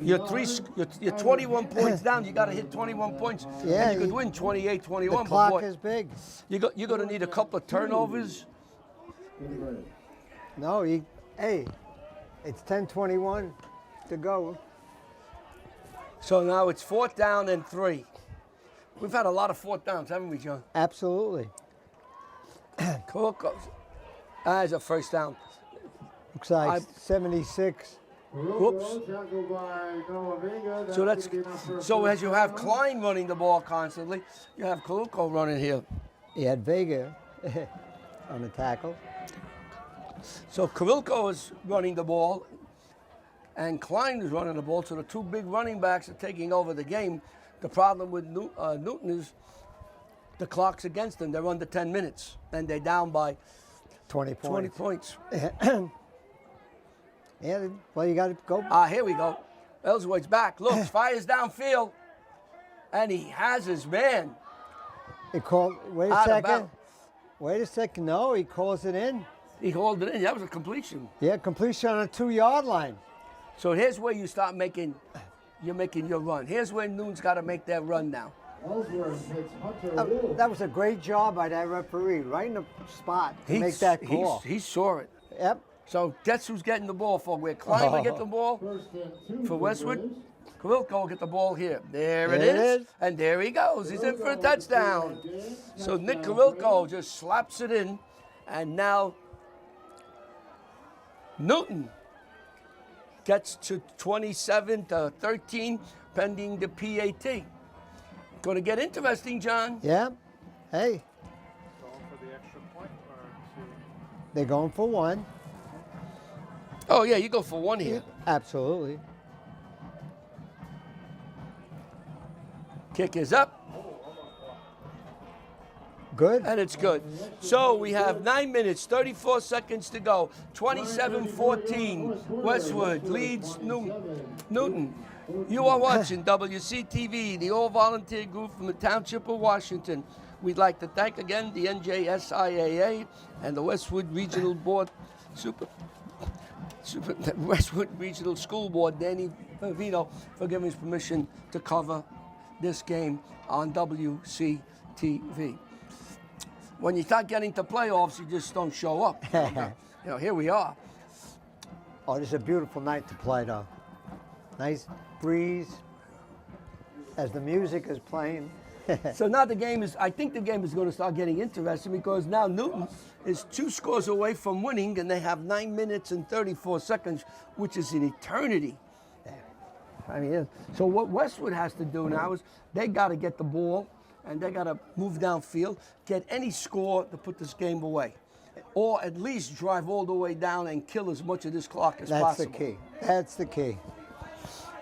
You're 21 points down. You got to hit 21 points. Yeah, and you could win 28, 21. The clock but boy, is big. you're going to need a couple of turnovers. No, hey, it's 10:21 to go. So now it's 4th down and 3. We've had a lot of 4th downs, haven't we, John? Absolutely. Carolco. As a first down. Looks like 76. Whoops. So as you have Klein running the ball constantly, you have Carolco running here. He had Vega on the tackle. So Carolco is running the ball, and Klein is running the ball. So the two big running backs are taking over the game. The problem with Newton is the clock's against them. They're under 10 minutes, and they're down by 20 points. Yeah, well, you got to go. Here we go. Ellsworth's back. Looks, fires downfield, and he has his man. He called. Wait a second. Wait a second. No, he calls it in. He called it in. That was a completion. Yeah, completion on a 2-yard line. So here's where you start making. You're making your run. Here's where Noon's got to make their run now. That was a great job by that referee, right in the spot to make that call. He saw it. Yep. So guess who's getting the ball for? Where Klein will get the ball for Westwood. Carolco will get the ball here. There it is. And there he goes. He's in for a touchdown. So Nick Carolco just slaps it in. And now Newton gets to 27-13 pending the PAT. Going to get interesting, John. Yeah. Hey, Going for the extra point or 2? they're going for 1. Oh, yeah, you go for 1 here. Absolutely. Kick is up. Good. And it's good. So we have 9 minutes, 34 seconds to go. 27-14. Westwood leads Newton. You are watching WCTV, the all-volunteer group from the Township of Washington. We'd like to thank again the NJSIAA and the Westwood Regional Board, Westwood Regional School Board, Danny Vino, for giving us permission to cover this game on WCTV. When you start getting to playoffs, you just don't show up. Here we are. Oh, this is a beautiful night to play, though. Nice breeze as the music is playing. So now I think the game is going to start getting interesting because now Newton is 2 scores away from winning and they have 9 minutes and 34 seconds, which is an eternity. I mean, so what Westwood has to do now is they got to get the ball and they got to move downfield, get any score to put this game away, or at least drive all the way down and kill as much of this clock as possible. That's the key. That's the key.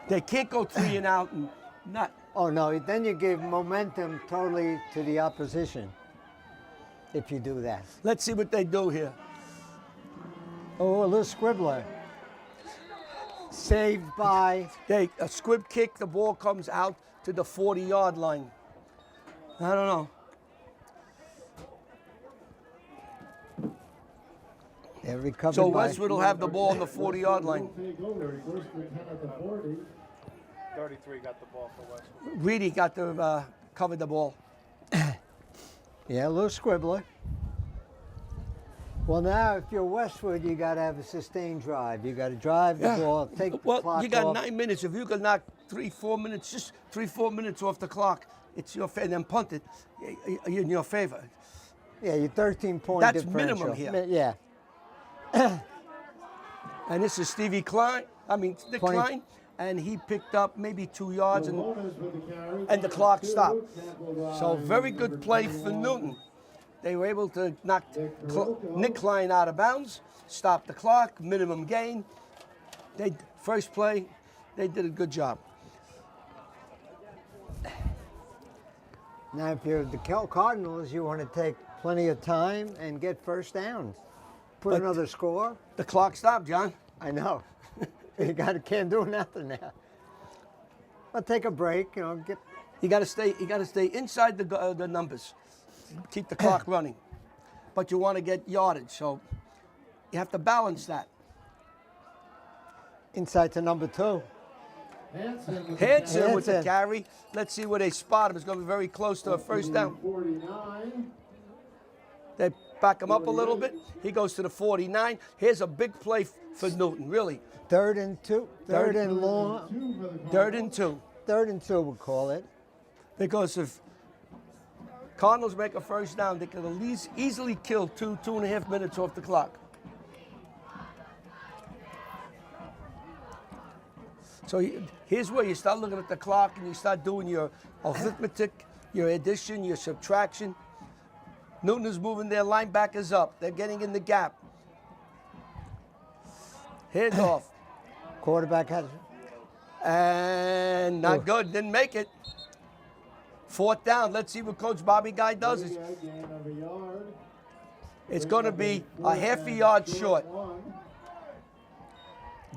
They can't go 3 and out and not. Oh, no, then you give momentum totally to the opposition if you do that. Let's see what they do here. Oh, a little squibbler. Saved by... A squib kick, the ball comes out to the 40-yard line. I don't know. They recovered So by... Westwood will have the ball on the 40-yard line. Take over. First and 10 at the 40. 33 got the ball for Westwood. Reedy got to cover the ball. Yeah, a little squibbler. Well, now, if you're Westwood, you got to have a sustained drive. You got to drive the ball, take the clock you got off. 9 minutes. If you can knock 3-4 minutes, just 3-4 minutes off the clock, it's your favor. Then punt it, in your favor. Yeah, your 13-point That's differential. minimum here. Yeah. And this is Stevie Klein. Nick 20. Klein, and he picked up maybe 2 yards, and Bonus with the carry. the clock stopped. Tackled by So very good play for Newton. They were able to knock Nick Klein out of bounds, stop the clock, minimum gain. First play, they did a good job. Now, if you're the Cardinals, you want to take plenty of time and get first downs. Put another score. The clock stopped, John. I know. Can't do nothing now. But take a break, get... You got to stay inside the numbers. Keep the clock running. But you want to get yardage, so you have to balance that. Inside to number 2. Hanson with the Hanson. carry. Let's see where they spot him. It's going to be very close to a first down. 49. They back him up a little bit. He goes to the 49. Here's a big play for Newton, really. 3rd and 2. Third 3rd and long. 2 for the 3rd and 2. 3rd and 2, we'll call it. Because if Cardinals make a first down, they can at least easily kill 2.5 minutes off the clock. So here's where you start looking at the clock and you start doing your arithmetic, your addition, your subtraction. Newton is moving their linebackers up. They're getting in the gap. Hands off. Quarterback has... And not good. Didn't make it. 4th down. Let's see what Coach Bobby Guy does. Gain of a yard. It's going to be a half a yard short.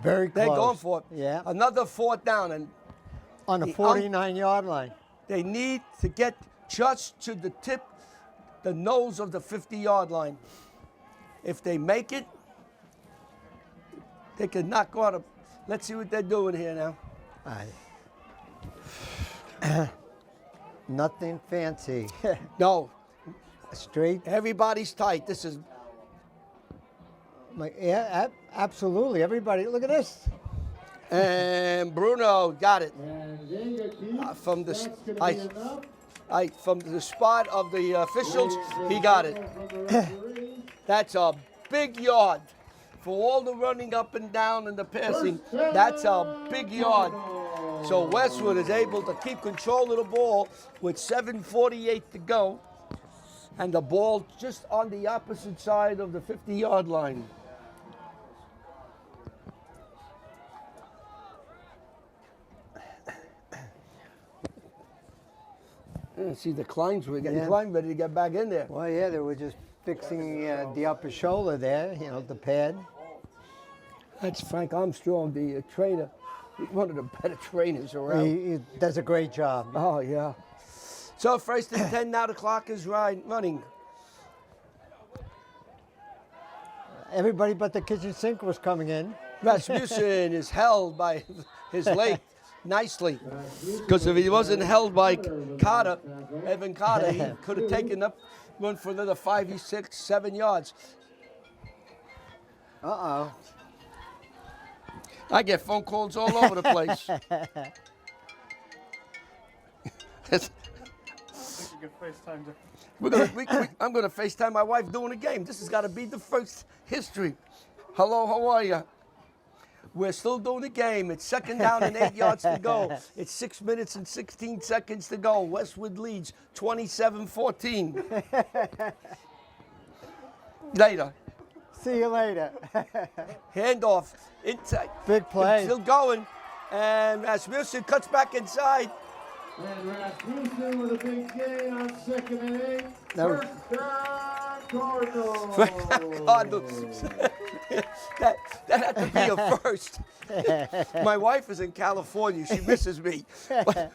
Very close. They're going for it. Yeah. Another 4th down, and On the 49-yard line. they need to get just to the tip, the nose of the 50-yard line. If they make it, they can knock out a. Let's see what they're doing here now. Nothing fancy. No, Straight. everybody's tight. This is Absolutely. Everybody, look at this. and Bruno got it And Yenga keeps. from the That's gonna be enough. from the spot of the officials. He got it. From the referee. That's a big yard. For all the running up and down and the passing, that's a big yard. So Westwood is able to keep control of the ball with 7:48 to go. And the ball just on the opposite side of the 50-yard line. See, the Kleins were getting Klein ready to get back in there. Well, yeah, they were just fixing the upper shoulder there, the pad. That's Frank Armstrong, the trainer. He's one of the better trainers around. He does a great job. Oh, yeah. So 1st and 10, now the clock is running. Everybody but the kitchen sink was coming in. Rasmussen is held by his leg nicely. Because if he wasn't held by Carter, Evan Carter, he could have taken up, run for another 5, 6, 7 yards. Uh-oh. I get phone calls all over the place. You can FaceTime them. I'm gonna FaceTime my wife doing a game. This has got to be the first history. Hello, how are you? We're still doing the game. It's 2nd down and 8 yards to go. It's 6 minutes and 16 seconds to go. Westwood leads 27-14. Later. See you later. Handoff. Inside. Big play. Still going. And Rasmussen cuts back inside. And Rasmussen with a big gain on 2nd and 8. That was- First down, Cardinals. Cardinals. that had to be a first. My wife is in California. She misses me. You should have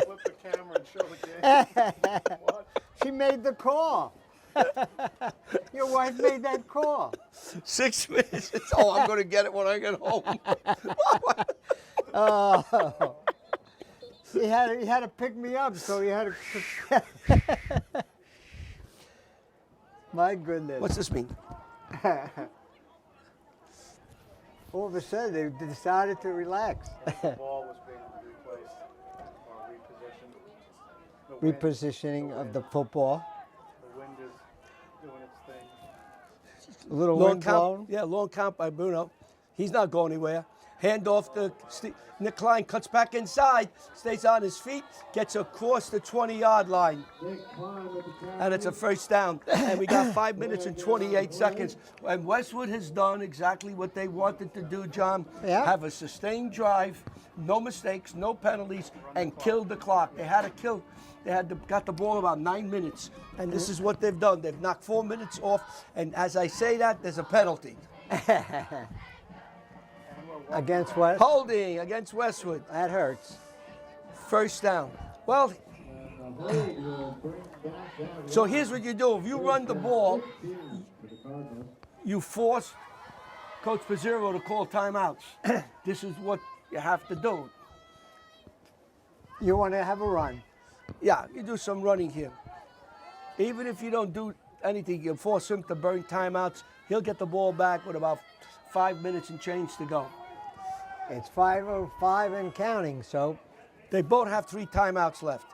flipped the camera and showed the game. What? She made the call. Your wife made that call. 6 minutes. Oh, I'm going to get it when I get home. Oh. He had to pick me up, so he had to. My goodness. What's this mean? All of a sudden, they decided to relax. The ball was being replaced or repositioned. The wind- Repositioning of the football. The wind is doing its thing. A little Long wind count. blown. Yeah, long count by Bruno. He's not going anywhere. Handoff to Nick Klein, cuts back inside, stays on his feet, gets across the 20-yard line. Nick Klein with the carry. And it's a first down. And we got 5 minutes and 28 seconds. And Westwood has done exactly what they wanted to do, John. Yeah. Have a sustained drive, no mistakes, no penalties, and kill the clock. They had to kill. Got the ball about 9 minutes. And this is what they've done. They've knocked 4 minutes off. And as I say that, there's a penalty. Against what? Holding against Westwood. That hurts. First down. Well, And the hold will bring back that so here's what you do. If you run the ball, for the Cardinals. you force Coach Pizzero to call timeouts. This is what you have to do. You want to have a run. Yeah, you do some running here. Even if you don't do anything, you force him to burn timeouts. He'll get the ball back with about 5 minutes and change to go. It's 5:05 and counting, so They both have 3 timeouts left.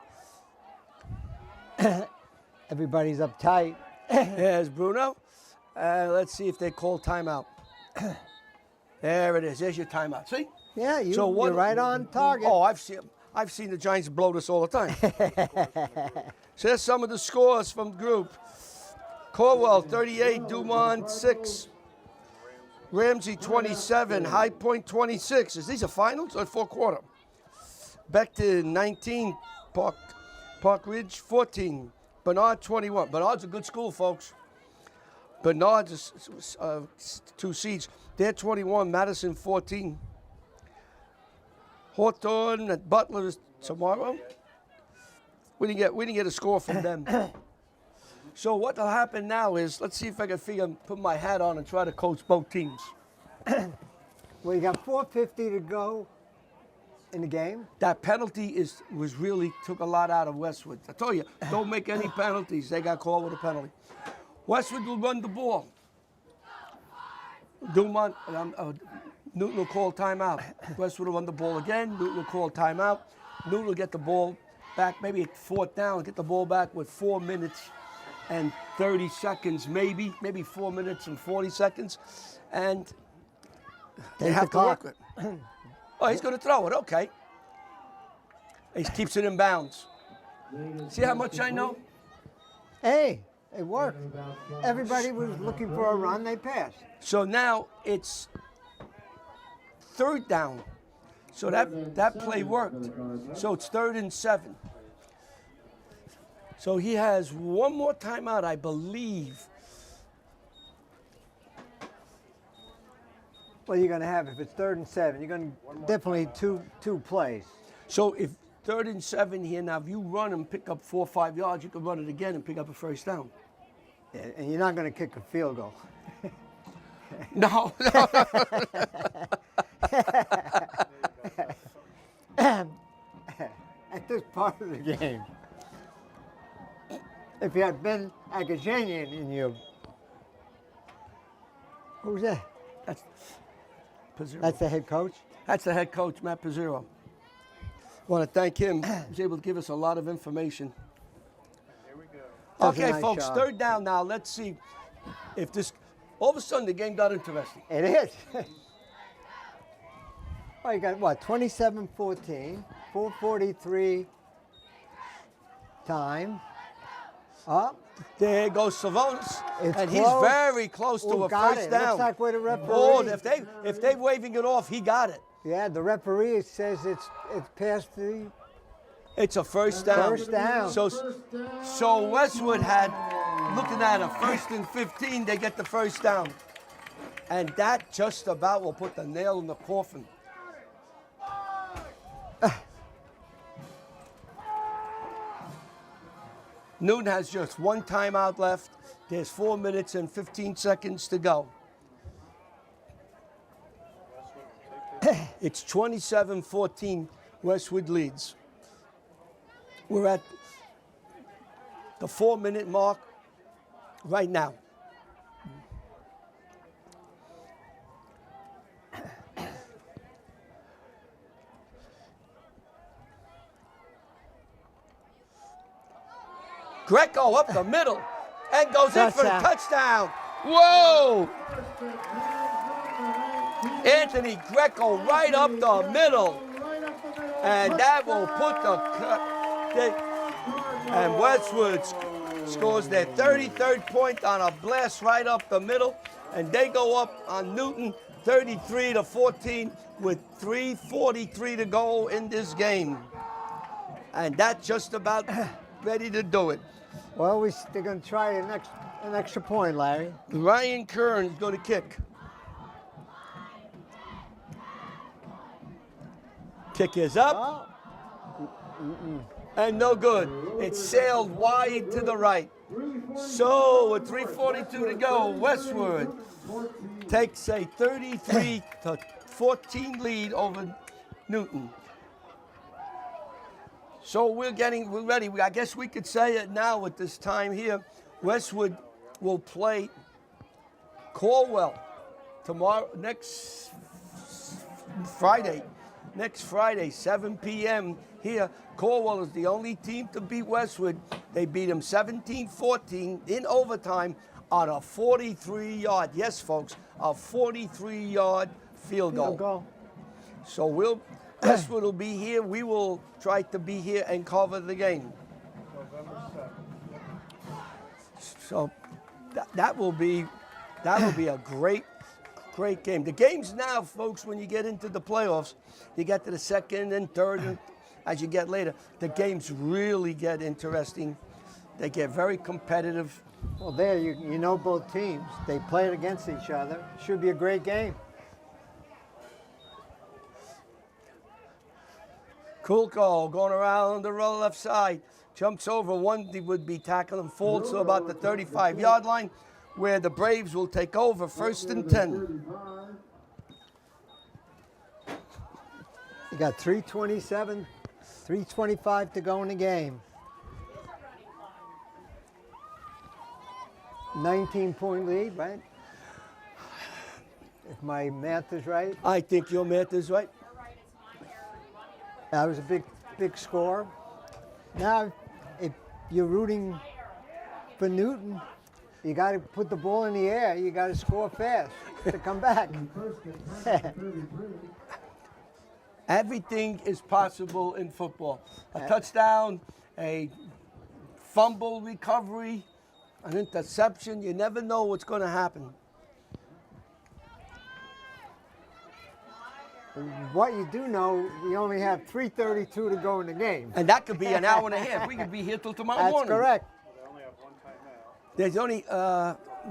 everybody's uptight. There's Bruno. Let's see if they call timeout. There it is. There's your timeout. See? Yeah, So what- you're right on target. Oh, I've seen the Giants blow this all the time. So there's some of the scores from the group. Corwell 38, Dumont 6, Ramsey 27, High Point 26. Is these a finals or 4th quarter? Beckton 19, Park Ridge 14, Bernard 21. Bernard's a good school, folks. Bernard's 2 seeds. They're 21, Madison 14. Hawthorne at Butler is tomorrow. We didn't get a score from them. So what will happen now is, let's see if I can put my hat on and try to coach both teams. Well, you got 4:50 to go in the game. That penalty took a lot out of Westwood. I told you, don't make any penalties. They got called with a penalty. Westwood will run the ball. Dumont, Newton will call timeout. Westwood will run the ball again. Newton will call timeout. Newton will get the ball back, maybe at 4th down, get the ball back with 4 minutes and 30 seconds, maybe 4 minutes and 40 seconds. And they Take have the to work clock. it. Oh, he's going to throw it. Okay. He keeps it in bounds. See how much I know? Hey, it worked. Everybody was looking for a run. They passed. So now it's 3rd down. So that play worked. So it's 3rd and 7. So he has one more timeout, I believe. Well, you're going to have, if it's 3rd and 7, you're going to definitely two plays. So if 3rd and 7 here, now if you run and pick up 4 or 5 yards, you can run it again and pick up a first down. Yeah, and you're not going to kick a field goal. No. At this part of the game, if you had Ben Agajanian in you, who's that? That's Pizzero. That's the head coach? That's the head coach, Matt Pizzero. Want to thank him. He was able to give us a lot of information. Here we go. Does a Okay, nice folks, job. 3rd down now. Let's see if this. All of a sudden, the game got interesting. It is. Oh, you got what? 27-14, 4:43 time. Up. There goes Savonis, It's and close. he's very close to Oh, a got first it. down. Looks like with a referee. Oh, if they waving it off, he got it. Yeah, the referee says it's past the It's a first down. First down. So Westwood had, looking at a 1st and 15, they get the first down. And that just about will put the nail in the coffin. Newton has just one timeout left. There's 4 minutes and 15 seconds to go. It's 27-14, Westwood leads. We're at the 4-minute mark right now. Greco up the middle and goes in for a touchdown. Whoa! Anthony Greco right up the middle. And that will put and Westwood scores their 33rd point on a blast right up the middle. And they go up on Newton 33-14 with 3:43 to go in this game. And that's just about ready to do it. Well, they're going to try an extra point, Larry. Ryan Kern is going to kick. Kick is up. And no good. It sailed wide to the right. So with 3:42 to go, Westwood takes a 33-14 lead over Newton. So we're ready. I guess we could say it now at this time here. Westwood will play Caldwell tomorrow, next Friday, 7 p.m. here. Caldwell is the only team to beat Westwood. They beat them 17-14 in overtime on a 43-yard, yes, folks, a 43-yard field goal. So Westwood will be here. We will try to be here and cover the game. So that will be a great game. The games now, folks, when you get into the playoffs, you get to the second and third, and as you get later, the games really get interesting. They get very competitive. Well, there you know both teams. They played against each other. Should be a great game. Kulko going around the left side, jumps over one, he would be tackling, falls to about the 35-yard line, where the Braves will take over 1st and 10. You got 3:25 to go in the game. 19-point lead, right? If my math is right. I think your math is right. That was a big score. Now, if you're rooting for Newton, you got to put the ball in the air. You got to score fast to come back. Everything is possible in football. A touchdown, a fumble recovery, an interception. You never know what's going to happen. What you do know, we only have 3:32 to go in the game. And that could be an hour and a half. We could be here till tomorrow morning. That's correct. They only have one timeout. There's only,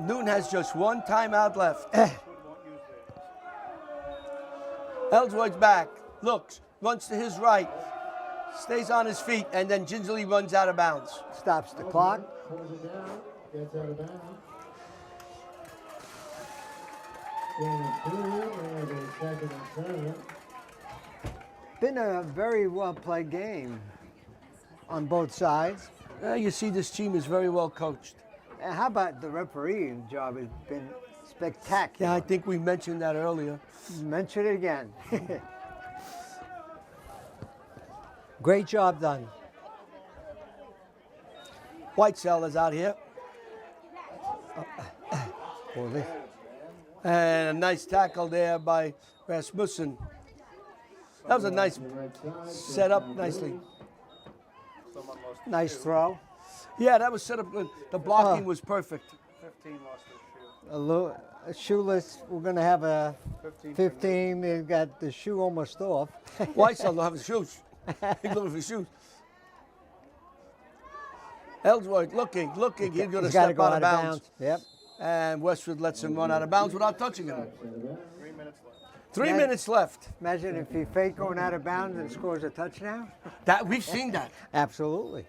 Newton has just one timeout left. Ellsworth's back, looks, runs to his right, stays on his feet, and then gingerly runs out of bounds. Stops the clock. Pulls it down, gets out of bounds. Going through, there's a 2nd and 7. Been a very well played game on both sides. You see this team is very well coached. And how about the refereeing job? Has been spectacular. Yeah, I think we mentioned that earlier. Mention it again. Great job done. Whitesell is out here. And a nice tackle there by Rasmussen. That was a nice set up nicely. Someone lost a Nice shoe. throw. Yeah, that was set up good. The blocking was perfect. 15 lost their shoe. A shoeless. We're going to have a 15. 15. They've got the shoe almost off. Whitesell don't have his shoes. He's looking for shoes. Ellsworth looking. He's going to He's got to step go out of bounds. Yep. And Westwood lets him run out of bounds without touching him. 3 minutes left. 3 Yeah. minutes left. Imagine if he fake going out of bounds and scores a touchdown. That we've seen that. Absolutely.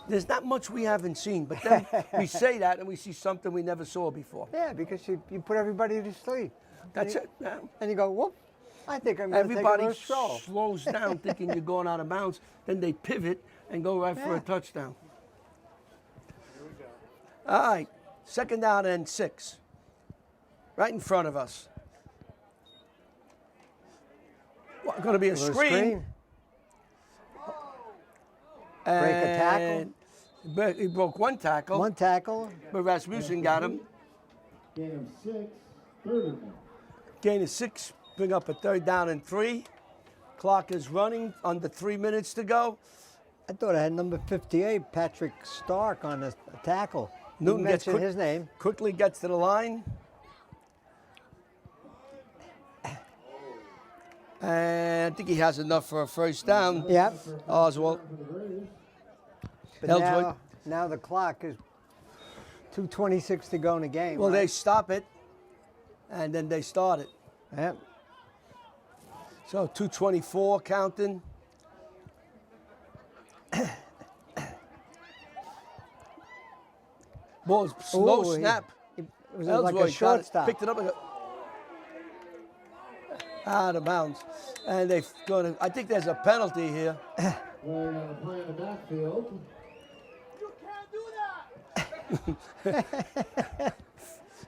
There's not much we haven't seen, but then we say that and we see something we never saw before. Yeah, because you put everybody to sleep. That's it. Yeah. And you go, whoop, I think I'm going to take a Everybody little stroll. slows down thinking you're going out of bounds. Then they pivot and go right for a Yeah. touchdown. Here we go. All right, 2nd down and 6. Right in front of us. Going to be a Little screen. Break a tackle. And he broke one tackle, One tackle. but Rasmussen got him. Gain of 6, 3rd and 1. Gain of 6, bring up a 3rd down and 3. Clock is running, under 3 minutes to go. I thought I had number 58, Patrick Stark, on a tackle. Newton You gets mentioned his name. quickly gets to the line. And I think he has enough for a 1st down. Yep. Oswald. For the Braves, But Ellsworth. now the clock is 2:26 to go in the game. Well, they right? stop it, and then they start it. Yep. So 2:24 counting. Ball slow Ooh, snap. It was like a Ellsworth got it, shortstop. picked it up and out of bounds. And they're going to, I think there's a penalty here. Well, you're play in the backfield.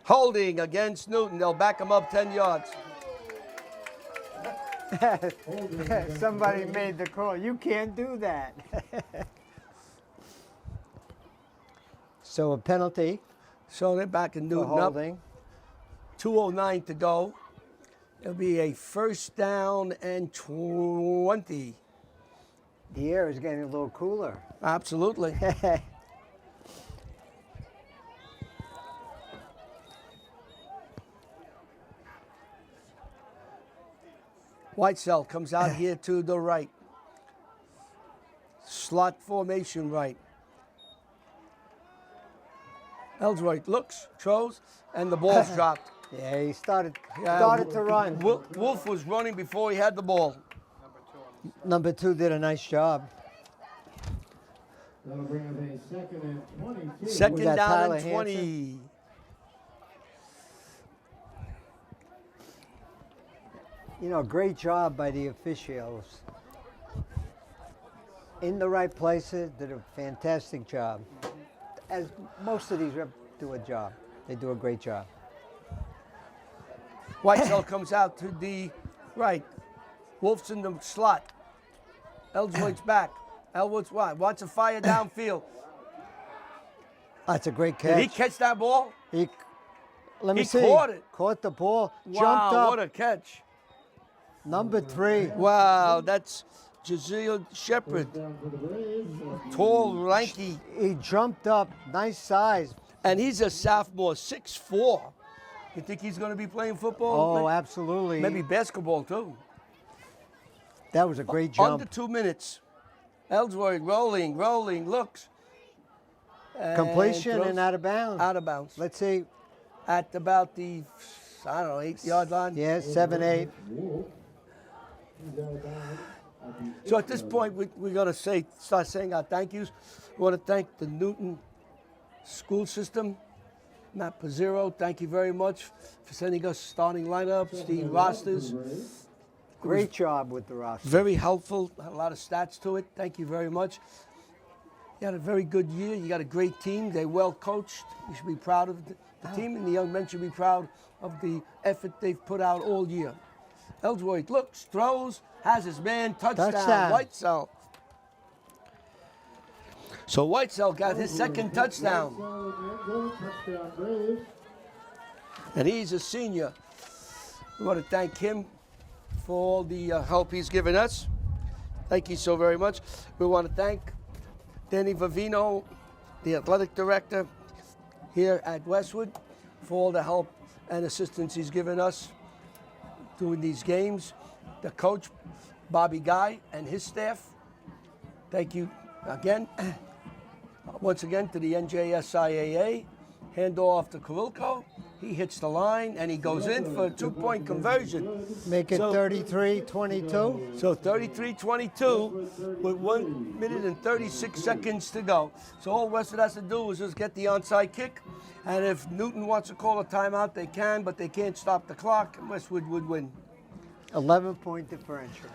Holding against Newton. They'll back him up 10 yards. Somebody made the call. You can't do that. So a penalty So they're backing for Newton up. holding. 2:09 to go. It'll be a 1st down and 20. The air is getting a little cooler. Absolutely. Whitesell comes out here to the right. Slot formation right. Ellsworth looks, throws, and the ball's dropped. Yeah, he started Yeah, to run. Wolf was running before he had the ball. Number 2 did a nice job. That'll bring up a 2nd and 22. Second that down Tyler and 20. You know, great job by the officials. In the right places, did a fantastic job. As most of these reps do a job. They do a great job. Whitesell comes out to the right. Wolf's in the slot. Ellsworth's back. Ellsworth's wants a fire downfield. That's a great Did he catch. catch that ball? Let me he see. caught it. Caught the ball. Wow, Jumped up. what a catch. Number 3. Wow, that's Jazeel Shepard. Down for the Braves. Tall, lanky. He jumped up. Nice size. And he's a sophomore, 6'4". You think he's going to be playing football? Oh, absolutely. Maybe basketball, too. That was a great jump. Under 2 minutes. Ellsworth rolling, looks. Completion throws and out of bounds. Out of bounds. Let's see. At about the, I don't know, 8-yard line. Yeah, 7, 8. Wolf. He's out of bounds. So at this point, we're going to start saying our thank yous. We want to thank the Newton school system. Matt Pizzero, thank you very much for sending us starting lineup. Steve Rosters, Great job with the roster. very helpful. Had a lot of stats to it. Thank you very much. You had a very good year. You got a great team. They're well coached. You should be proud of the team, and the young men should be proud of the effort they've put out all year. Ellsworth looks, throws, has his man, touchdown. Whitesell. So Whitesell got his 2nd touchdown, Touchdown Braves. and he's a senior. We want to thank him for all the help he's given us. Thank you so very much. We want to thank Danny Vivino, the athletic director here at Westwood, for all the help and assistance he's given us doing these games. The coach, Bobby Guy, and his staff. Thank you again. Once again to the NJSIAA. Hand off to Kowilko. He hits the line and he goes in for a 2-point conversion. Make it 33-22. So 33-22 with 1 minute and 36 seconds to go. So all Westwood has to do is just get the onside kick. And if Newton wants to call a timeout, they can, but they can't stop the clock, and Westwood would win. 11-point differential.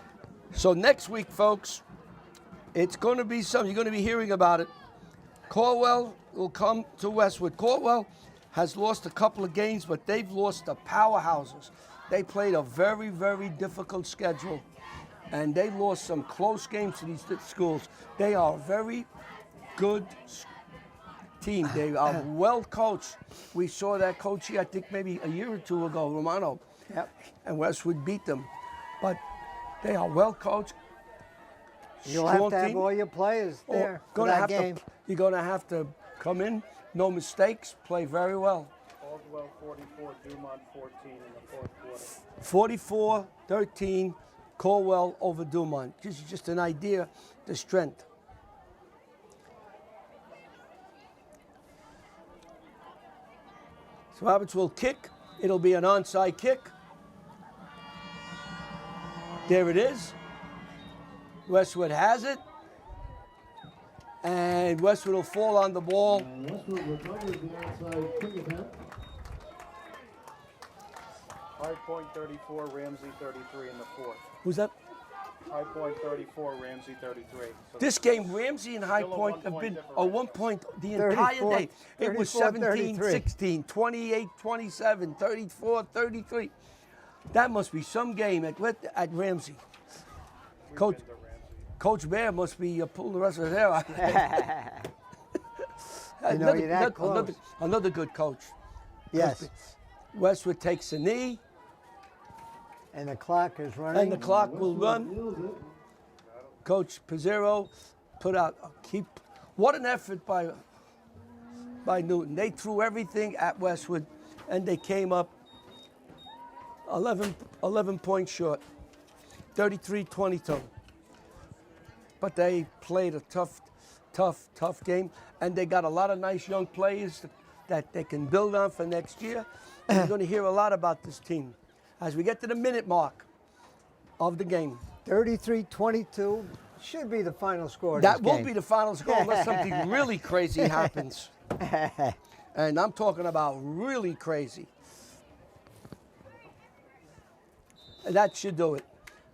So next week, folks, it's going to be something. You're going to be hearing about it. Caldwell will come to Westwood. Caldwell has lost a couple of games, but they've lost the powerhouses. They played a very, very difficult schedule, and they lost some close games to these schools. They are a very good team. They are well coached. We saw that coach here, I think maybe a year or two ago, Romano. Yep. And Westwood beat them. But they are well coached. You'll have to have all your players there for that game. You're going to have to come in, no mistakes, play very well. Caldwell 44, Dumont 14 in the fourth quarter. 44-13, Caldwell over Dumont. Gives you just an idea, the strength. So Roberts will kick. It'll be an onside kick. There it is. Westwood has it. And Westwood will fall on the ball. Westwood recovers the onside kick attempt. High Point 34, Ramsey 33 in the fourth. Who's that? High Point 34, Ramsey 33. So This game, Ramsey and High Still a Point have 1-point been differential. a 1 point the 34, entire day. It was 34-33. 17-16, 28-27, 34-33. That must be some game at Ramsey. Coach, Weekend at Ramsey. Coach Bear must be pulling the rest of his hair out. You're that close. Another good coach. Yes. Westwood takes a knee, And the clock is running. and the clock will run. Kneels it. Coach Pizzero put out what an effort by Newton. They threw everything at Westwood, and they came up 11 points short, 33-22. But they played a tough game, and they got a lot of nice young players that they can build on for next year. And you're going to hear a lot about this team as we get to the minute mark of the game. 33-22 should be the final score of That this will game. be the final score unless something really crazy happens. And I'm talking about really crazy. And that should do it.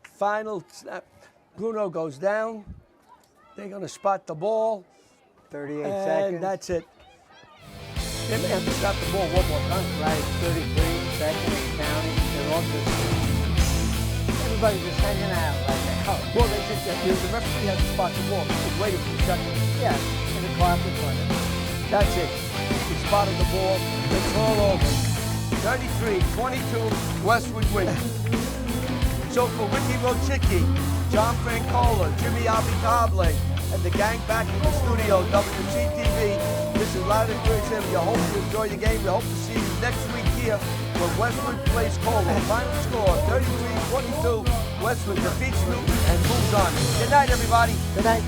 Final snap. Bruno goes down. They're going to spot the ball. 38 And seconds. that's it. They may have to snap the ball one more time. Right, 33 seconds, counting. They're all just, everybody's just hanging out like that. Well, the referee has to spot the ball. He's waiting for a second. Yeah, and the clock is running. That's it. He spotted the ball. It's all over. 33-22, Westwood wins. So for Ricky Rochicki, John Francola, Jimmy Abitable, and the gang back in the studio, WCTV, this is Larry Grayson. We hope you enjoy the game. We hope to see you next week here when Westwood plays Caldwell. Final score, 33-22. Westwood defeats Newton and moves on. Good night, everybody. Good night.